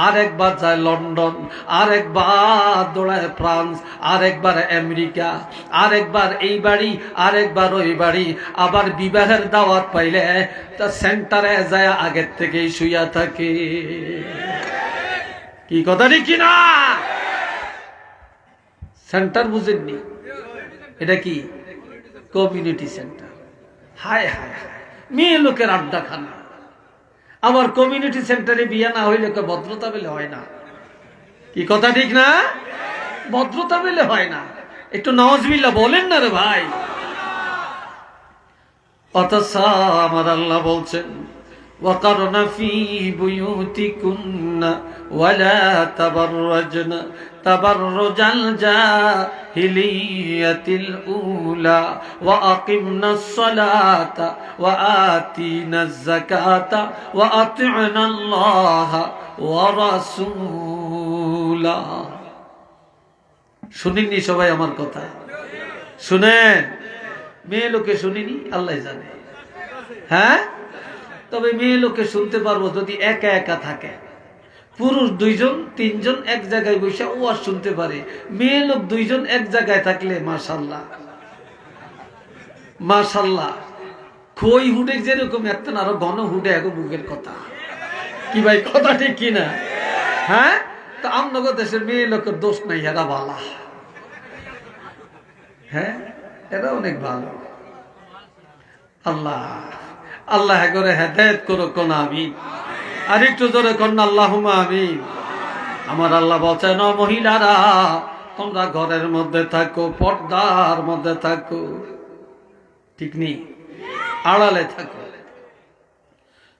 S1: আর একবার যায় লন্ডন, আর একবার দৌড়ায় ফ্রান্স, আর একবার আমেরিকা, আর একবার এই বাড়ি, আর একবার ওই বাড়ি। আবার বিবাহের দাওয়াত পাইলে তা সেন্টারে যায় আগের থেকেই শুইয়া থাকে। কি কথা ঠিক না? সেন্টার বুঝেননি? এটা কি? Community centre. হায় হায় হায়, মেয়ে লোকের আড্ডাখানা। আবার কমিউনিটি সেন্টারে বিয়ে না হইলে ভদ্রতা পেলে হয় না। কি কথা ঠিক না? ভদ্রতা পেলে হয় না। একটু নাউজুবিল্লাহ বলেন না রে ভাই। অথচ আমার আল্লাহ বলছেন, وَقَرْنَ فِي بُيُوتِكُنَّ وَلَا تَبَرَّجْنَ تَبَرُّجَ الْجَاهِلِيَّةِ الْأُولَى وَأَقِمْنَا الصَّلَاةَ وَآتِينَا الزَّكَاةَ وَأَطِعْنَا اللَّهَ وَرَسُولَهُ। শুনিনি সবাই আমার কথা? শুনেন? মেয়ে লোকে শুনিনি, আল্লাহ জানে। হ্যাঁ, তবে মেয়ে লোকে শুনতে পারবো যদি একা একা থাকে। পুরুষ 2জন 3জন এক জায়গায় বসে ওয়াজ শুনতে পারে। মেয়ে লোক 2জন এক জায়গায় থাকলে মাশাআল্লাহ মাশাআল্লাহ, খই হুডে যেরকম এত আরো ঘন হুডে এখন বুকের কথা। কি ভাই কথা ঠিক কিনা? হ্যাঁ, তো আমনগর দেশের মেয়ে লোকের দোষ নাই, এরা ভালো। হ্যাঁ, এরা অনেক ভালো। আল্লাহ আল্লাহ করে হেদায়েত করো কোন আমি। আর একটু জোরে কন্যা আল্লাহুম্মা আমিন। আমার আল্লাহ বলছেন, মহিলারা তোমরা ঘরের মধ্যে থাকো, পর্দার মধ্যে থাকো। ঠিক নেই? আড়ালে থাকো।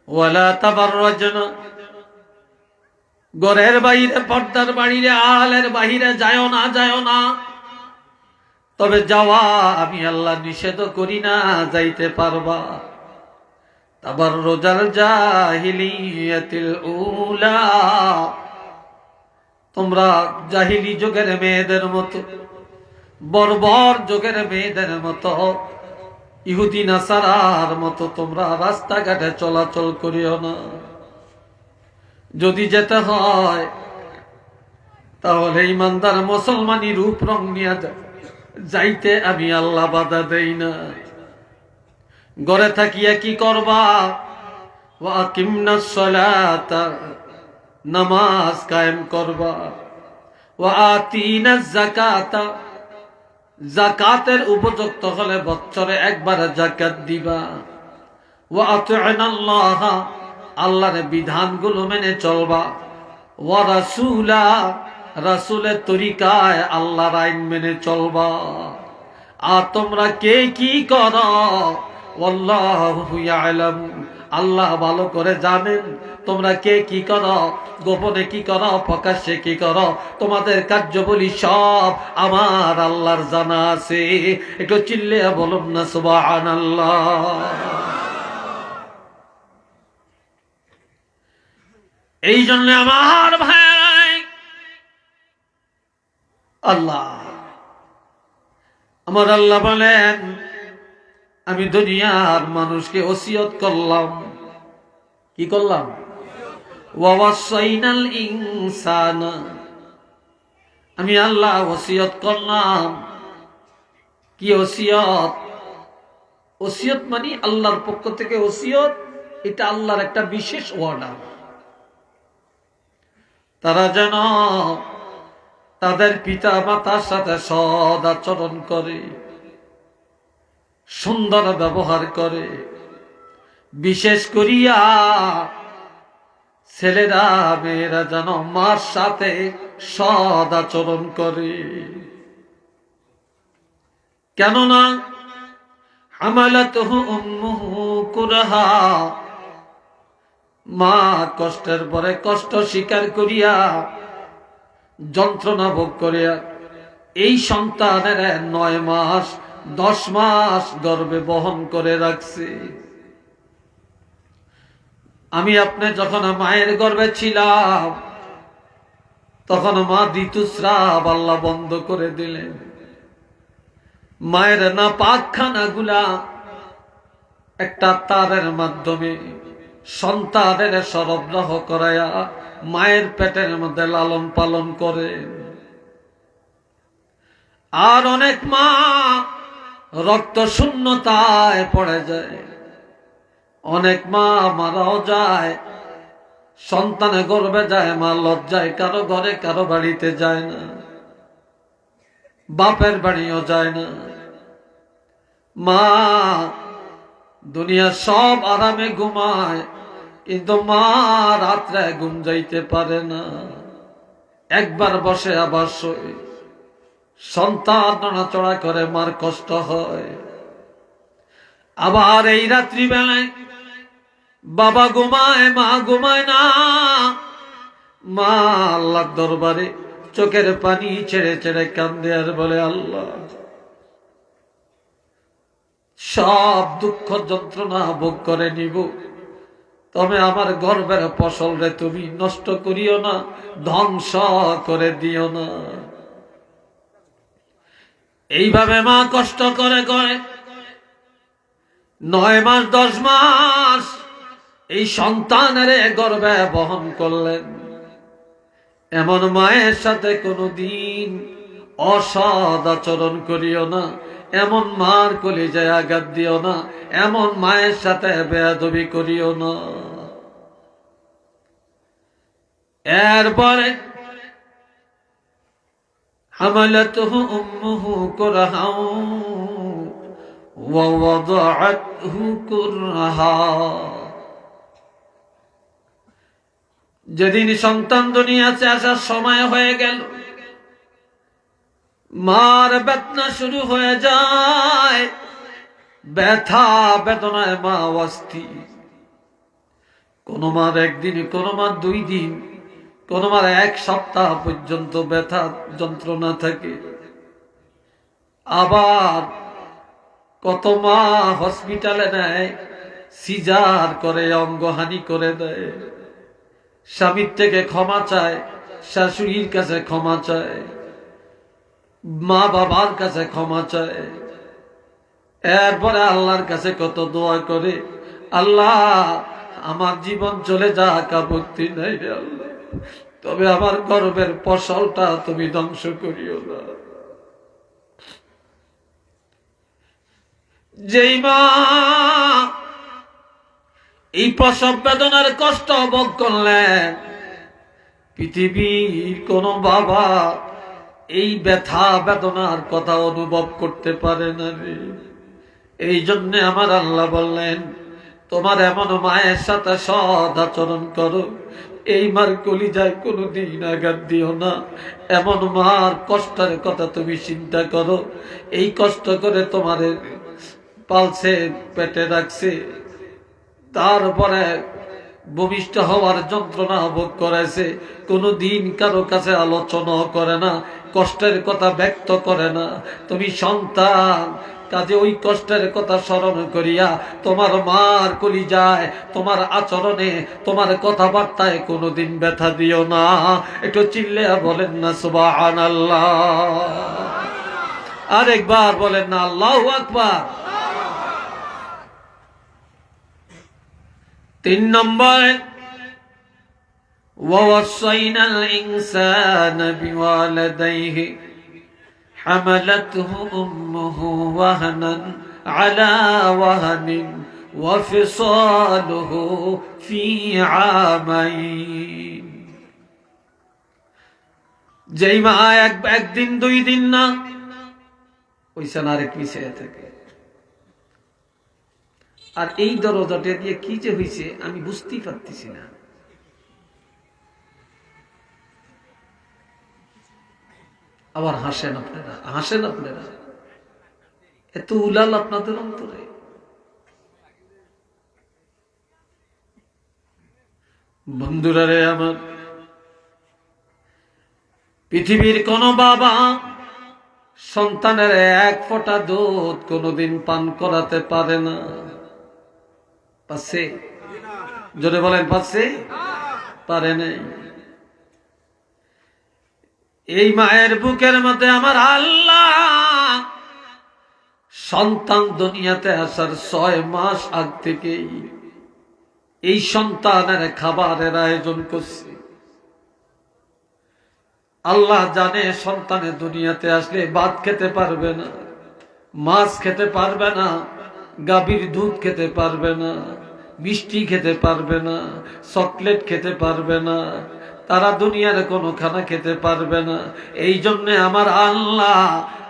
S1: ওয়ালা তাবাররাজনা, ঘরের বাইরে, পর্দার বাইরে, আড়ালের বাইরে যায়ও না, যায়ও না। তবে যাওয়া আমি আল্লাহ নিষেধ করি না, যাইতে পারবা। তাবাররুজাল জাহিলিয়াতিল উলা, তোমরা জাহিলি যুগের মেয়েদের মতো, বর্বর যুগের মেয়েদের মতো, ইহুদি নাসারার মতো তোমরা রাস্তাঘাটে চলাচল করিও না। যদি যেতে হয় তাহলে ইমানদার মুসলমানি রূপ রং নিয়ে যাইতে আমি আল্লাহ বাধা দেই না। ঘরে থাকিয়া কি করবা? ওয়া আকিমনাস সালাতা, নামাজ কায়েম করবা। ওয়া আতিনাজ যাকাতা, যাকাতের উপযুক্ত হলে বছরে একবার যাকাত দিবা। ওয়া আতিনাল্লাহ, আল্লাহর বিধানগুলো মেনে চলবা। ওয়া রাসূলা, রাসূলের তরিকায় আল্লাহর আইন মেনে চলবা। আর তোমরা কে কি করো, আল্লাহু ইয়ালামু, আল্লাহ ভালো করে জানেন। তোমরা কে কি করো, গোপনে কি করো, প্রকাশ্যে কি করো, তোমাদের কার্যবলী সব আমার আল্লাহর জানা আছে। একটু চিল্লে বলুন না সুবহানাল্লাহ। এই জন্য আমার ভাই, আল্লাহ আমার আল্লাহ বলেন, আমি দুনিয়ার মানুষকে ওসিয়ত করলাম। কি করলাম? ওয়াসাইনাল ইনসানা, আমি আল্লাহ ওসিয়ত করলাম। কি ওসিয়ত? ওসিয়ত মানে আল্লাহর পক্ষ থেকে ওসিয়ত, এটা আল্লাহর একটা বিশেষ অর্ডার। তারা যেন তাদের পিতা মাতার সাথে সদ আচরণ করে, সুন্দর ব্যবহার করে। বিশেষ করিয়া ছেলেরা মেয়েরা যেন মার সাথে সদ আচরণ করে। কেননা হামালাতুহু উম্মুহু কুরহা, মা কষ্টের পরে কষ্ট স্বীকার করিয়া, যন্ত্রণা ভোগ করিয়া এই সন্তানের 9 মাস 10 মাস গর্ভে বহন করে রাখছে। আমি আপনি যখন মায়ের গর্ভে ছিলাম তখন মা ঋতুস্রাব আল্লাহ বন্ধ করে দিলেন। মায়ের না পাকখানা গুলা একটা তারের মাধ্যমে সন্তানের সরবরাহ করায়া মায়ের পেটের মধ্যে লালন পালন করে। আর অনেক মা রক্ত শূন্যতায় পড়ে যায়, অনেক মা মারাও যায়। সন্তানে গর্ভে যায় মা লজ্জায় কারো ঘরে কারো বাড়িতে যায় না, বাপের বাড়িও যায় না। মা দুনিয়া সব আরামে ঘুমায়, কিন্তু মা রাত্রে ঘুম যাইতে পারে না। একবার বসে আবার শোয়, সন্তান নড়াচড়া করে, মার কষ্ট হয়। আবার এই রাত্রি বেলায় বাবা ঘুমায়, মা ঘুমায় না। মা আল্লাহর দরবারে চোখের পানি ছেড়ে ছেড়ে কান্দে আর বলে, আল্লাহ সব দুঃখ যন্ত্রণা ভোগ করে নিব, তবে আমার গর্বের ফসল রে তুমি নষ্ট করিও না, ধ্বংস করে দিও না। এইভাবে মা কষ্ট করে করে 9 মাস 10 মাস এই সন্তানের গর্ভে বহন করলেন। এমন মায়ের সাথে কোনোদিন অসৎ আচরণ করিও না, এমন মার কলিজায় আঘাত দিও না, এমন মায়ের সাথে বেয়াদবি করিও না। এরপরে হামালাতুহু উম্মুহু কুরহাও ওয়া ওয়াদাআতহু কুরহা। যেদিন সন্তান দুনিয়াতে আসার সময় হয়ে গেল, মার বেদনা শুরু হয়ে যায়। ব্যথা বেদনায় মা অস্থির। কোন মার একদিন, কোন মার 2 দিন, কোন মার 1 সপ্তাহ পর্যন্ত ব্যথা যন্ত্রণা থাকে। আবার কত মা হসপিটালে নেয়, সিজার করে, অঙ্গহানি করে দেয়। স্বামীর থেকে ক্ষমা চায়, শাশুড়ির কাছে ক্ষমা চায়, মা বাবার কাছে ক্ষমা চায়। এরপরে আল্লাহর কাছে কত দোয়া করে, আল্লাহ আমার জীবন চলে যাক, আপত্তি নাই আল্লাহ, তবে আমার গর্বের ফসলটা তুমি ধ্বংস করিও না। যেই মা এই প্রসব বেদনার কষ্ট ভোগ করলেন, পৃথিবীর কোন বাবা এই ব্যথা বেদনার কথা অনুভব করতে পারে না রে। এই জন্য আমার আল্লাহ বললেন, তোমার এমন মায়ের সাথে সৎ আচরণ করো, এই মার কলিজায় কোনোদিন আঘাত দিও না। এমন মার কষ্টের কথা তুমি চিন্তা করো, এই কষ্ট করে তোমার পালছে, পেটে রাখছে, তারপরে ভূমিষ্ঠ হওয়ার যন্ত্রণা ভোগ করেছে, কোনদিন কারো কাছে আলোচনা করে না, কষ্টের কথা ব্যক্ত করে না। তুমি সন্তান, কাজে ওই কষ্টের কথা স্মরণ করিয়া তোমার মার কলিজায়, তোমার আচরণে, তোমার কথাবার্তায় কোনোদিন ব্যথা দিও না। একটু চিল্লিয়া বলেন না সুবহানাল্লাহ। আরেকবার বলেন না আল্লাহু আকবার। 3 নম্বরে ووصينا الإنسان بوالديه حملته أمه وهنا على وهن وفصاله في عامين। যেই মা একদিন 2 দিন না, ওই আরেক পিছিয়ে থাকে। আর এই দরজাটা দিয়ে কি যে হয়েছে আমি বুঝতেই পারতেছি না। আবার হাসেন আপনারা, হাসেন আপনারা, এত উলাল আপনাদের অন্তরে। বন্ধুরা রে আমার, পৃথিবীর কোন বাবা সন্তানের এক ফোঁটা দুধ কোনোদিন পান করাতে পারে না। পাচ্ছে? জোরে বলেন পাচ্ছে? পারে নাই। এই মায়ের বুকের মধ্যে আমার আল্লাহ সন্তান দুনিয়াতে আসার 6 মাস আগ থেকেই এই সন্তানের খাবারের আয়োজন করছে। আল্লাহ জানে সন্তানের দুনিয়াতে আসলে ভাত খেতে পারবে না, মাছ খেতে পারবে না, গাভীর দুধ খেতে পারবে না, মিষ্টি খেতে পারবে না, চকলেট খেতে পারবে না, তারা দুনিয়ার কোনো খানা খেতে পারবে না। এই জন্যে আমার আল্লাহ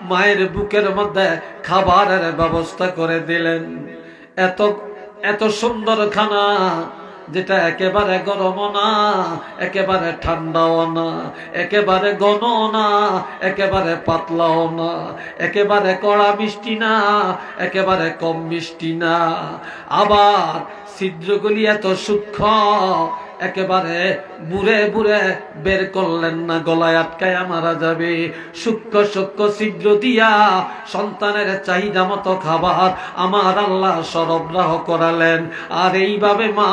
S1: মায়ের বুকের মধ্যে খাবারের ব্যবস্থা করে দিলেন। এত এত সুন্দর খানা, যেটা একেবারে গরম না, একেবারে ঠান্ডাও না, একেবারে ঘন না, একেবারে পাতলাও না, একেবারে কড়া মিষ্টি না, একেবারে কম মিষ্টি না। আবার ছিদ্রগুলি এত সূক্ষ্ম, একেবারে বুড়ে বুড়ে বের করলেন না, গলায় আটকায় মারা যাবে। সূক্ষ্ম সূক্ষ্ম ছিদ্র দিয়া সন্তানের চাহিদা মতো খাবার আমার আল্লাহ সরবরাহ করালেন। আর এইভাবে মা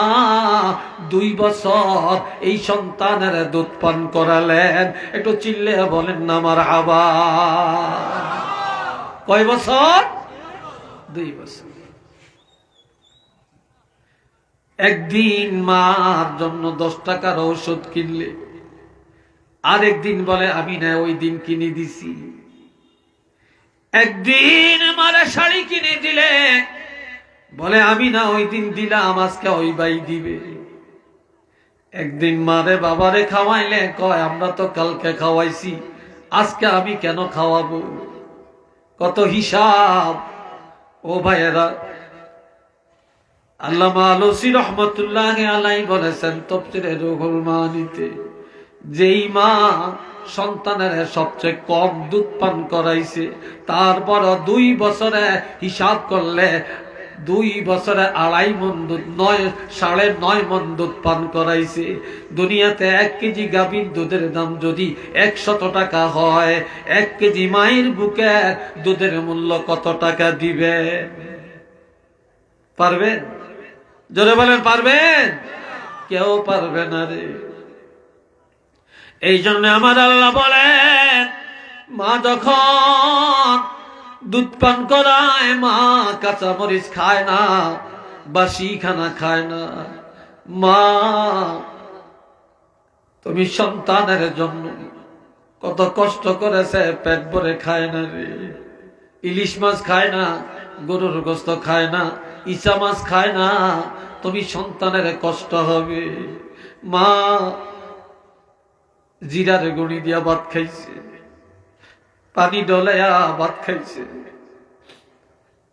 S1: 2 বছর এই সন্তানের দুধ পান করালেন। একটু চিল্লে বলেন না মারহাবা। কয় বছর? 2 বছর। একদিন মার জন্য 10 টাকার ঔষধ কিনলে, আরেকদিন বলে আমি না ওই দিন কিনে দিছি। একদিন মারে শাড়ি কিনে দিলে, বলে আমি না ওই দিন দিলাম, আজকে ওই ভাই দিবে। একদিন মারে বাবারে খাওয়াইলে কয় আমরা তো কালকে খাওয়াইছি, আজকে আমি কেন খাওয়াবো? কত হিসাব। ও ভাইয়েরা, আল্লামা আলুসি রহমতুল্লাহ আলাইহি বলেছেন তাফসীরে রুহুল মানিতে, যেই মা সন্তানের সবচেয়ে কম দুধ পান করাইছে, তারপর 2 বছরে হিসাব করলে 2 বছরে 2.5 মণ দুধ, 9.5 মণ দুধ পান করাইছে। দুনিয়াতে 1 কেজি গাভীর দুধের দাম যদি 100 টাকা হয়, 1 কেজি মায়ের বুকে দুধের মূল্য কত টাকা দিবে? পারবেন? জোরে বলেন পারবেন? কেউ পারবে না রে। এই জন্য আমার আল্লাহ বলেন, মা যখন দুধ পান করায়, মা কাঁচা মরিচ খায় না, বাসি খানা খায় না। মা তুমি সন্তানের জন্য কত কষ্ট করেছে, পেট ভরে খায় না রে। ইলিশ মাছ খায় না, গরুর গোস্ত খায় না, ইচা মাছ খায় না, তুমি সন্তানের কষ্ট হবে। মা জিরার গুঁড়ি দিয়া ভাত খাইছে, পানি ডলাইয়া ভাত খাইছে,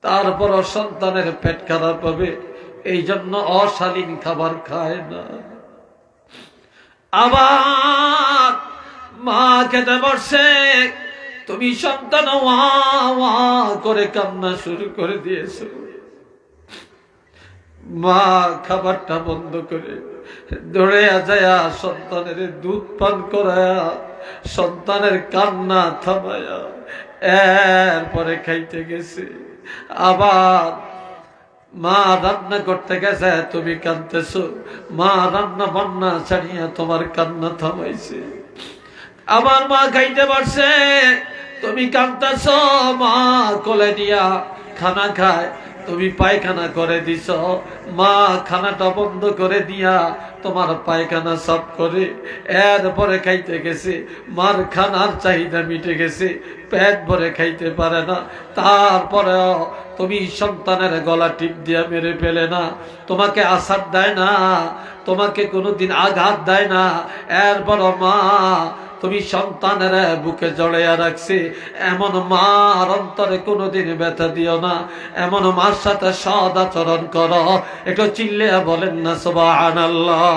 S1: তারপর সন্তানের পেট খারাপ হবে, এই জন্য অশালীন খাবার খায় না। আবার মা খেতে বসে, তুমি সন্তান ওয়া ওয়া করে কান্না শুরু করে দিয়েছো। মা খাবারটা বন্ধ করে দৌড়ে যায়া সন্তানের দুধ পান করায়া, সন্তানের কান্না থামায়া এরপরে খাইতে গেছে। আবার মা রান্না করতে গেছে, তুমি কাঁদতেছো, মা রান্না বান্না ছাড়িয়া তোমার কান্না থামাইছে। আবার মা খাইতে পারছে, তুমি কাঁদতেছো, মা কোলে দিয়া খানা খায়, তুমি পায়খানা করে দিছ। মা খানাটা বন্ধ করে দিয়া তোমার পায়খানা সাফ করে এরপরে খাইতে গেছে। মার খানার চাহিদা মিটে গেছে, পেট ভরে খাইতে পারে না, তারপরেও তুমি সন্তানের গলা টিপ দিয়া মেরে ফেলে না, তোমাকে আসার দেয় না, তোমাকে কোনোদিন আঘাত দেয় না। এরপর মা তুমি সন্তানের বুকে জড়াইয়া রাখছে। এমন মার অন্তরে কোনোদিন ব্যথা দিও না, এমন মার সাথে সদ আচরণ করো। একটু চিল্লে বলেন না সুবহানাল্লাহ।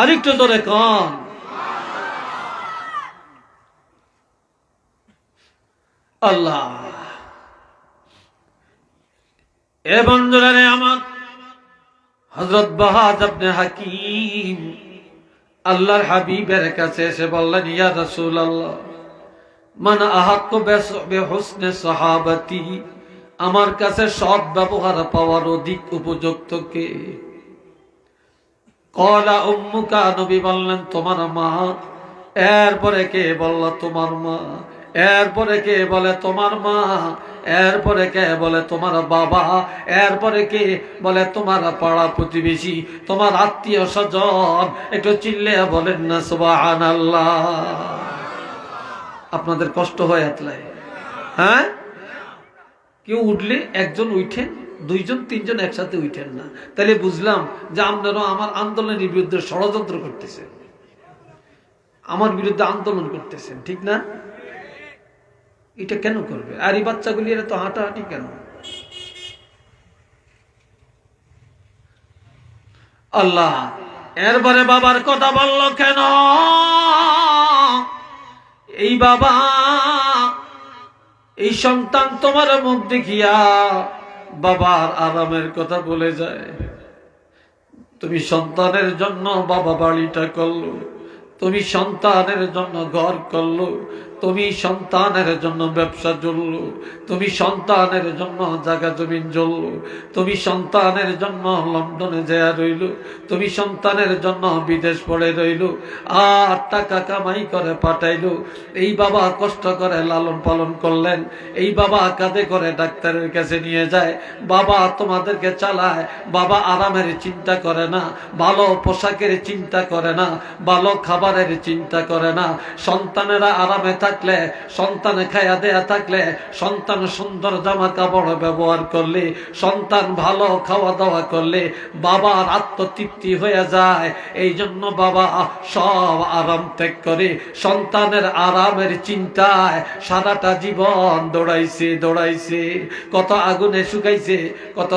S1: আরেকটু জোরে কন। আল্লাহ। এ বন্ধুরা রে আমার, হযরত বাহাজ ইবনে হাকিম আল্লাহর হাবিবের কাছে এসে বললেন, ইয়া রাসূলুল্লাহ, মান আহাক্কু বিহুসনি সাহাবাতি, আমার কাছে সৎ ব্যবহার পাওয়ার অধিক উপযুক্ত কে? ক্বালা উম্মুকা, নবী বললেন তোমার মা। এরপরে কে বলল তোমার মা। এরপরে কে বলে তোমার মা। এরপরে কে বলে তোমার বাবা। এরপরে কে বলে তোমার পাড়া প্রতিবেশী, তোমার আত্মীয় স্বজন। একটু চিল্লে বলেন না সুবহানাল্লাহ। আপনাদের কষ্ট হয় এতলাই? হ্যাঁ, কেউ উঠলে একজন উঠেন, দুইজন তিনজন একসাথে উঠেন না। তাহলে বুঝলাম যে আপনারা আমার আন্দোলনের বিরুদ্ধে ষড়যন্ত্র করতেছেন, আমার বিরুদ্ধে আন্দোলন করতেছেন, ঠিক না? এটা কেন করবে? আর এই বাচ্চাগুলি এরা তো হাঁটাহাঁটি কেন? আল্লাহ এরপরে বাবার কথা বলল কেন? এই বাবা, এই সন্তান তোমার মুখ দেখিয়া বাবার আরামের কথা বলে যায়। তুমি সন্তানের জন্য বাবা বাড়িটা করলো, তুমি সন্তানের জন্য ঘর করলো, তুমি সন্তানের জন্য ব্যবসা চললো, তুমি সন্তানের জন্য জায়গা জমিন চললো, তুমি সন্তানের জন্য লন্ডনে যায় রইল, তুমি সন্তানের জন্য বিদেশ পড়ে রইল, আর টাকা কামাই করে পাঠাইলো। এই বাবা কষ্ট করে লালন পালন করলেন, এই বাবা কাঁধে করে ডাক্তারের কাছে নিয়ে যায়, বাবা তোমাদেরকে চালায়, বাবা আরামের চিন্তা করে না, ভালো পোশাকের চিন্তা করে না, ভালো খাবারের চিন্তা করে না। সন্তানেরা আরামে থাকলে, সন্তান খায়া দেয়া থাকলে, সন্তান সুন্দর জামা কাপড় ব্যবহার করলে, সন্তান ভালো খাওয়া দাওয়া করলে বাবার আত্মতৃপ্তি হয়ে যায়। এই জন্য বাবা সব আরাম ত্যাগ করে সন্তানের আরামের চিন্তায় সারাটা জীবন দৌড়াইছে দৌড়াইছে। কত আগুনে শুকাইছে, কত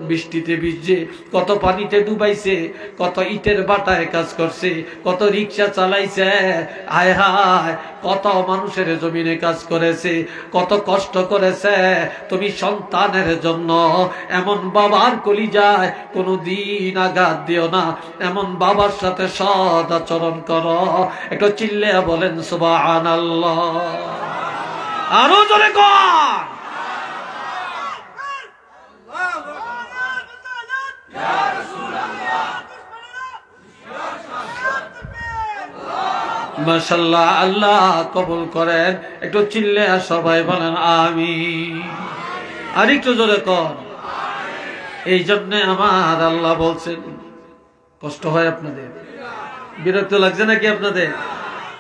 S1: বৃষ্টিতে ভিজছে, কত পানিতে ডুবাইছে, কত ইটের বাটায় কাজ করছে, কত রিক্সা চালাইছে, হায় হায় কত মানুষের জমিনে কাজ করেছে, কত কষ্ট করেছে। তুমি সন্তানের জন্য এমন বাবার কলিজায় কোনো দিন আঘাত দিও না, এমন বাবার সাথে সদ আচরণ করো। একটু চিল্লে বলেন সুবহানাল্লাহ। আরো জোরে কর। মাশাআল্লাহ, আল্লাহ কবুল করেন। একটু চিল্লে আর সবাই বলেন আমিন। আর একটু জোরে কর। এই জন্য আমার আল্লাহ বলছেন, কষ্ট হয় আপনাদের? বিরক্ত লাগছে নাকি আপনাদের?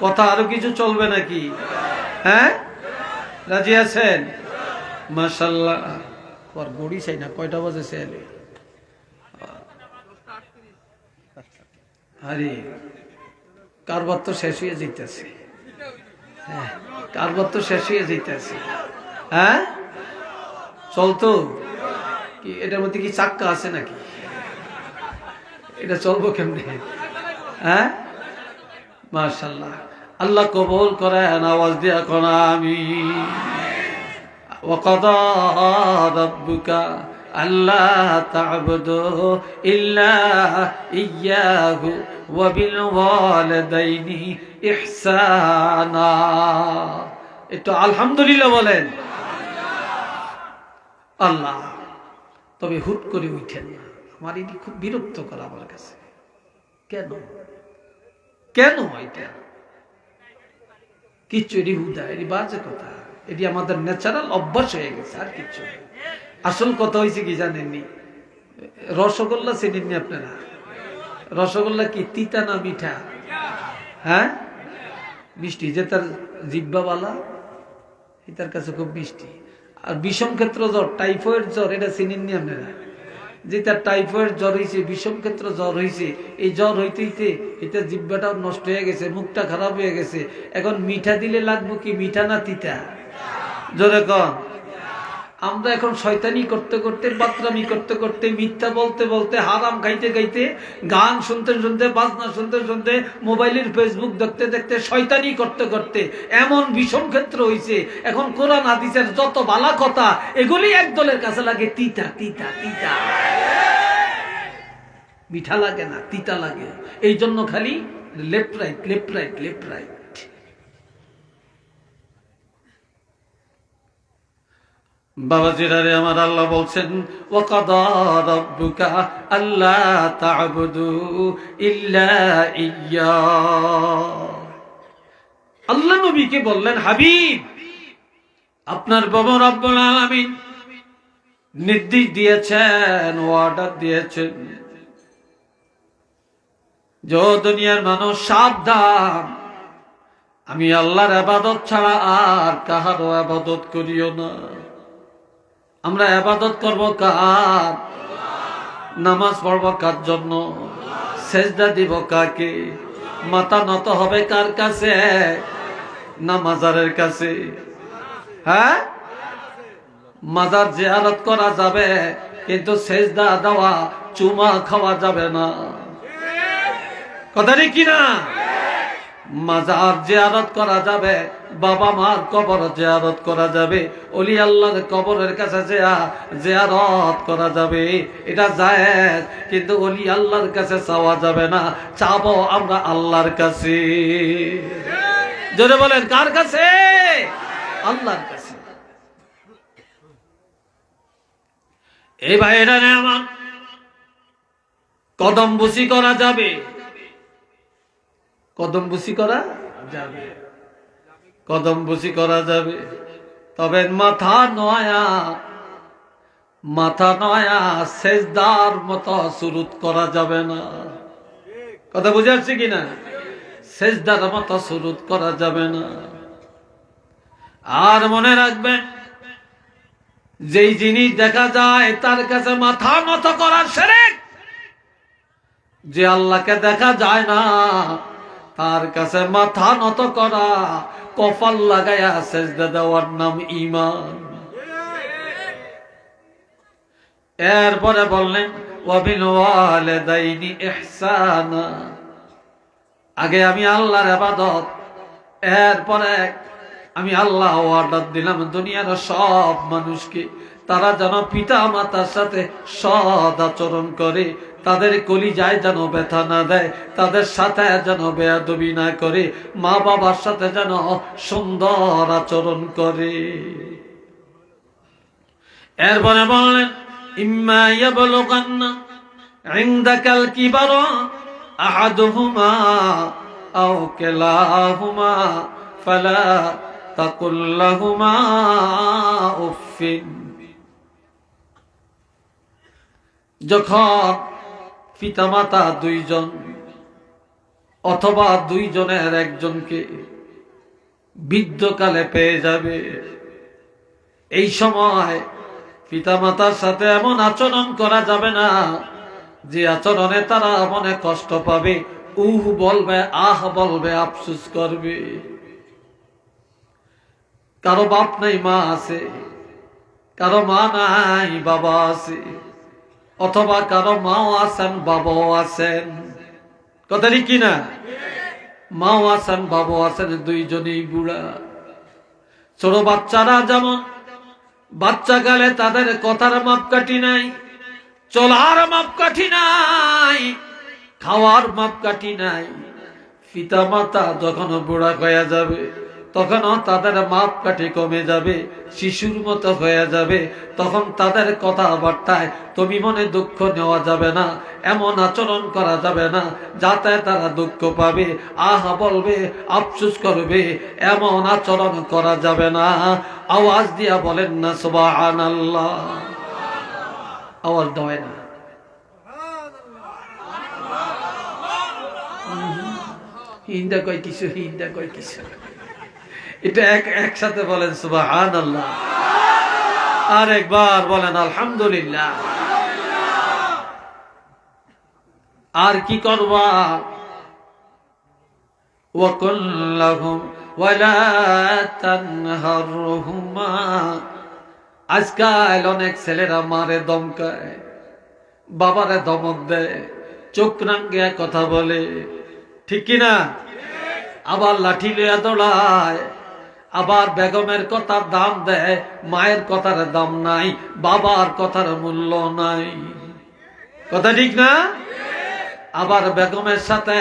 S1: কথা আরো কিছু চলবে নাকি? হ্যাঁ, রাজি আছেন? মাশাআল্লাহ। আর গড়ি চাই না, কয়টা বাজে সেলে? আরে কারবার তো শেষ হয়ে যেতেছে। হ্যাঁ, কারবার তো শেষ হয়ে যেতেছে। হ্যাঁ, চলতো কি? এটার মধ্যে কি চাক্কা আছে নাকি? এটা চলবো কেমনে? হ্যাঁ, মাশাআল্লাহ। আল্লাহ কবুল করেন। আওয়াজ দিয়া কোন আমিন। ওয়াকাদা রাব্বুকা আল্লা তা'বুদু ইল্লা ইয়্যাহু ওয়া বিল ওয়ালিদাইনি ইহসানা। একটু আলহামদুলিল্লাহ বলেন। আল্লাহ, তবে হুট করে উঠেন না। আমার এটি খুব বিরক্ত করা আমার কাছে। কেন কেন এটা কিচ্ছু? এটি হুদা, এটি বাজে কথা, এটি আমাদের ন্যাচারাল অভ্যাস হয়ে গেছে, আর কিচ্ছু। আসল কথা হয়েছে কি জানেননি? রসগোল্লা চেনেননি আপনারা? রসগোল্লা কি তিতা না মিঠা? হ্যাঁ, মিষ্টি। যে তার জিহ্বাওয়ালা তার কাছে খুব মিষ্টি। আর বিষম ক্ষেত্র জ্বর, টাইফয়েড জ্বর, এটা চিনেননি আপনারা? যে তার টাইফয়েড জ্বর হয়েছে, বিষম ক্ষেত্র জ্বর হয়েছে, এই জ্বর হইতে হইতে এটা জিহ্বাটাও নষ্ট হয়ে গেছে, মুখটা খারাপ হয়ে গেছে। এখন মিঠা দিলে লাগবো কি, মিঠা না তিতা? জোরে কন। আমরা এখন শয়তানি করতে করতে, বাতরামি করতে করতে, মিথ্যা বলতে বলতে, হারাম খাইতে খাইতে, গান শুনতে শুনতে, বাজনা শুনতে শুনতে, মোবাইলের ফেসবুক দেখতে দেখতে, শয়তানি করতে করতে এমন বিষম ক্ষেত্র হয়েছে। এখন কোরআন হাদিসের যত বালা কথা এগুলি এক দলের কাছে লাগে তিতা তিতা তিতা। মিঠা লাগে না, তিতা লাগে। এই জন্য খালি left right left right left right. বাবাজিরা রে আমার, আল্লাহ বলছেন ওয়াকাদা রাব্বুকা আল্লা তা'বুদু ইল্লা ইয়্যা। আল্লাহ নবীকে বললেন, হাবিব, আপনার বাবা রব্বুল আলামিন নির্দেশ দিয়েছেন, অর্ডার দিয়েছেন, যে দুনিয়ার মানুষ সাবধান, আমি আল্লাহর ইবাদত ছাড়া আর কাহারও ইবাদত করিও না। আমরা ইবাদত করব কার? নামাজ পড়ব কার জন্য? সেজদা দিব কাকে? মাথা নত হবে কার কাছে? না মাজারের কাছে? হ্যাঁ, মাজার জিয়ারত করা যাবে, কিন্তু সেজদা দেওয়া, চুমা খাওয়া যাবে না। কথা ঠিক কিনা? মাজার জিয়ারত করা যাবে, বাবা মার কবর জিয়ারত করা যাবে, ওলি আল্লাহর কবরের কাছে জিয়ারত করা যাবে, এটা জায়েজ। কিন্তু ওলি আল্লাহর কাছে চাওয়া যাবে না, চাবো আমরা আল্লাহর কাছে। জোরে বলেন, কার কাছে? আল্লাহর কাছে। এই ভাইরা আমার, কদম বুসি করা যাবে, কদম বুসি করা যাবে, কদম বুসি করা যাবে, তবে মাথা নয়া সেজদার মতো সুরুত করা যাবে না। কথা বুঝে আসছে কিনা? সেজদার মতো সুরুত করা যাবে না। আর মনে রাখবেন, যেই জিনিস দেখা যায় তার কাছে মাথা নত করা শিরক। যে আল্লাহকে দেখা যায় না তার কাছে মাথা নত করা, কপাল লাগায়া সেজদা দেওয়ার নাম ঈমান। এরপরে বললেন ওয়াবিল ওয়ালিদাইনি ইহসানা। আগে আমি আল্লাহর ইবাদত, এরপরে আমি আল্লাহ অর্ডার দিলাম দুনিয়ার সব মানুষকে, তারা যেন পিতা মাতার সাথে সৎ আচরণ করে, তাদের কলিজায় যেন ব্যথা না দেয়, তাদের সাথে যেন বেয়াদবি না করে, মা বাবার সাথে যেন সুন্দর আচরণ করে। এরপরে বললেন ইম্মা ইয়াবলুগান্না ইনদাকাল কিবারা আহাদুহুমা আও কিলাহুমা ফালা তাকুল লাহুমা উফিন। যখন পিতামাতা দুইজন অথবা দুইজনের একজনকে বৃদ্ধকালে পেয়ে যাবে, এই সময় পিতামাতার সাথে এমন আচরণ করা যাবে না যে আচরণে তারা মনে কষ্ট পাবে, বলবে, আহ বলবে, আফসোস করবে। কারো বাপ নাই মা আছে, কারো মা নাই বাবা আছে, অথবা কারো মাও আছেন বাবাও আছেন। কথা ঠিক কিনা? মাও আছেন বাবাও আছেন, দুইজনেই বুড়া। ছোট বাচ্চারা যেমন বাচ্চাকালে তাদের কথার মাপকাঠি নাই, চলার মাপকাঠি নাই, খাওয়ার মাপকাঠি নাই। পিতা মাতা যখন বুড়া হয়ে যাবে তখন তাদের মাপকাঠি কমে যাবে, শিশুর মতো হয়ে যাবে। তখন তাদের কথাবার্তায় তুমি মনে দুঃখ নেওয়া যাবে না, এমন আচরণ করা যাবে না যাতে তারা দুঃখ পাবে, আহ বলবে, আফসোস করবে, এমন আচরণ করা যাবে না। আওয়াজ দিয়া বলেন না সুবহানাল্লাহ। আওয়াজ দেয় না। হিন্দা কয় কিছু, হিন্দা কয় কিছু, এটা একসাথে বলেন সুবহানাল্লাহ, আর একবার বলেন আলহামদুলিল্লাহ। আর কি করবা? ওয়াকুল লাহুম ওয়ালা তানহারহুমা। আজকাল অনেক ছেলেরা মারে দমকায়, বাবারে ধমক দেয়, চোখ রাঙ্গিয়া কথা বলে, ঠিক কিনা? আবার লাঠি লইয়া দৌড়ায়, আবার বেগমের কথার দাম দেয়, মায়ের কথার দাম নাই, বাবার কথার মূল্য নাই। কথা ঠিক না? আবার বেগমের সাথে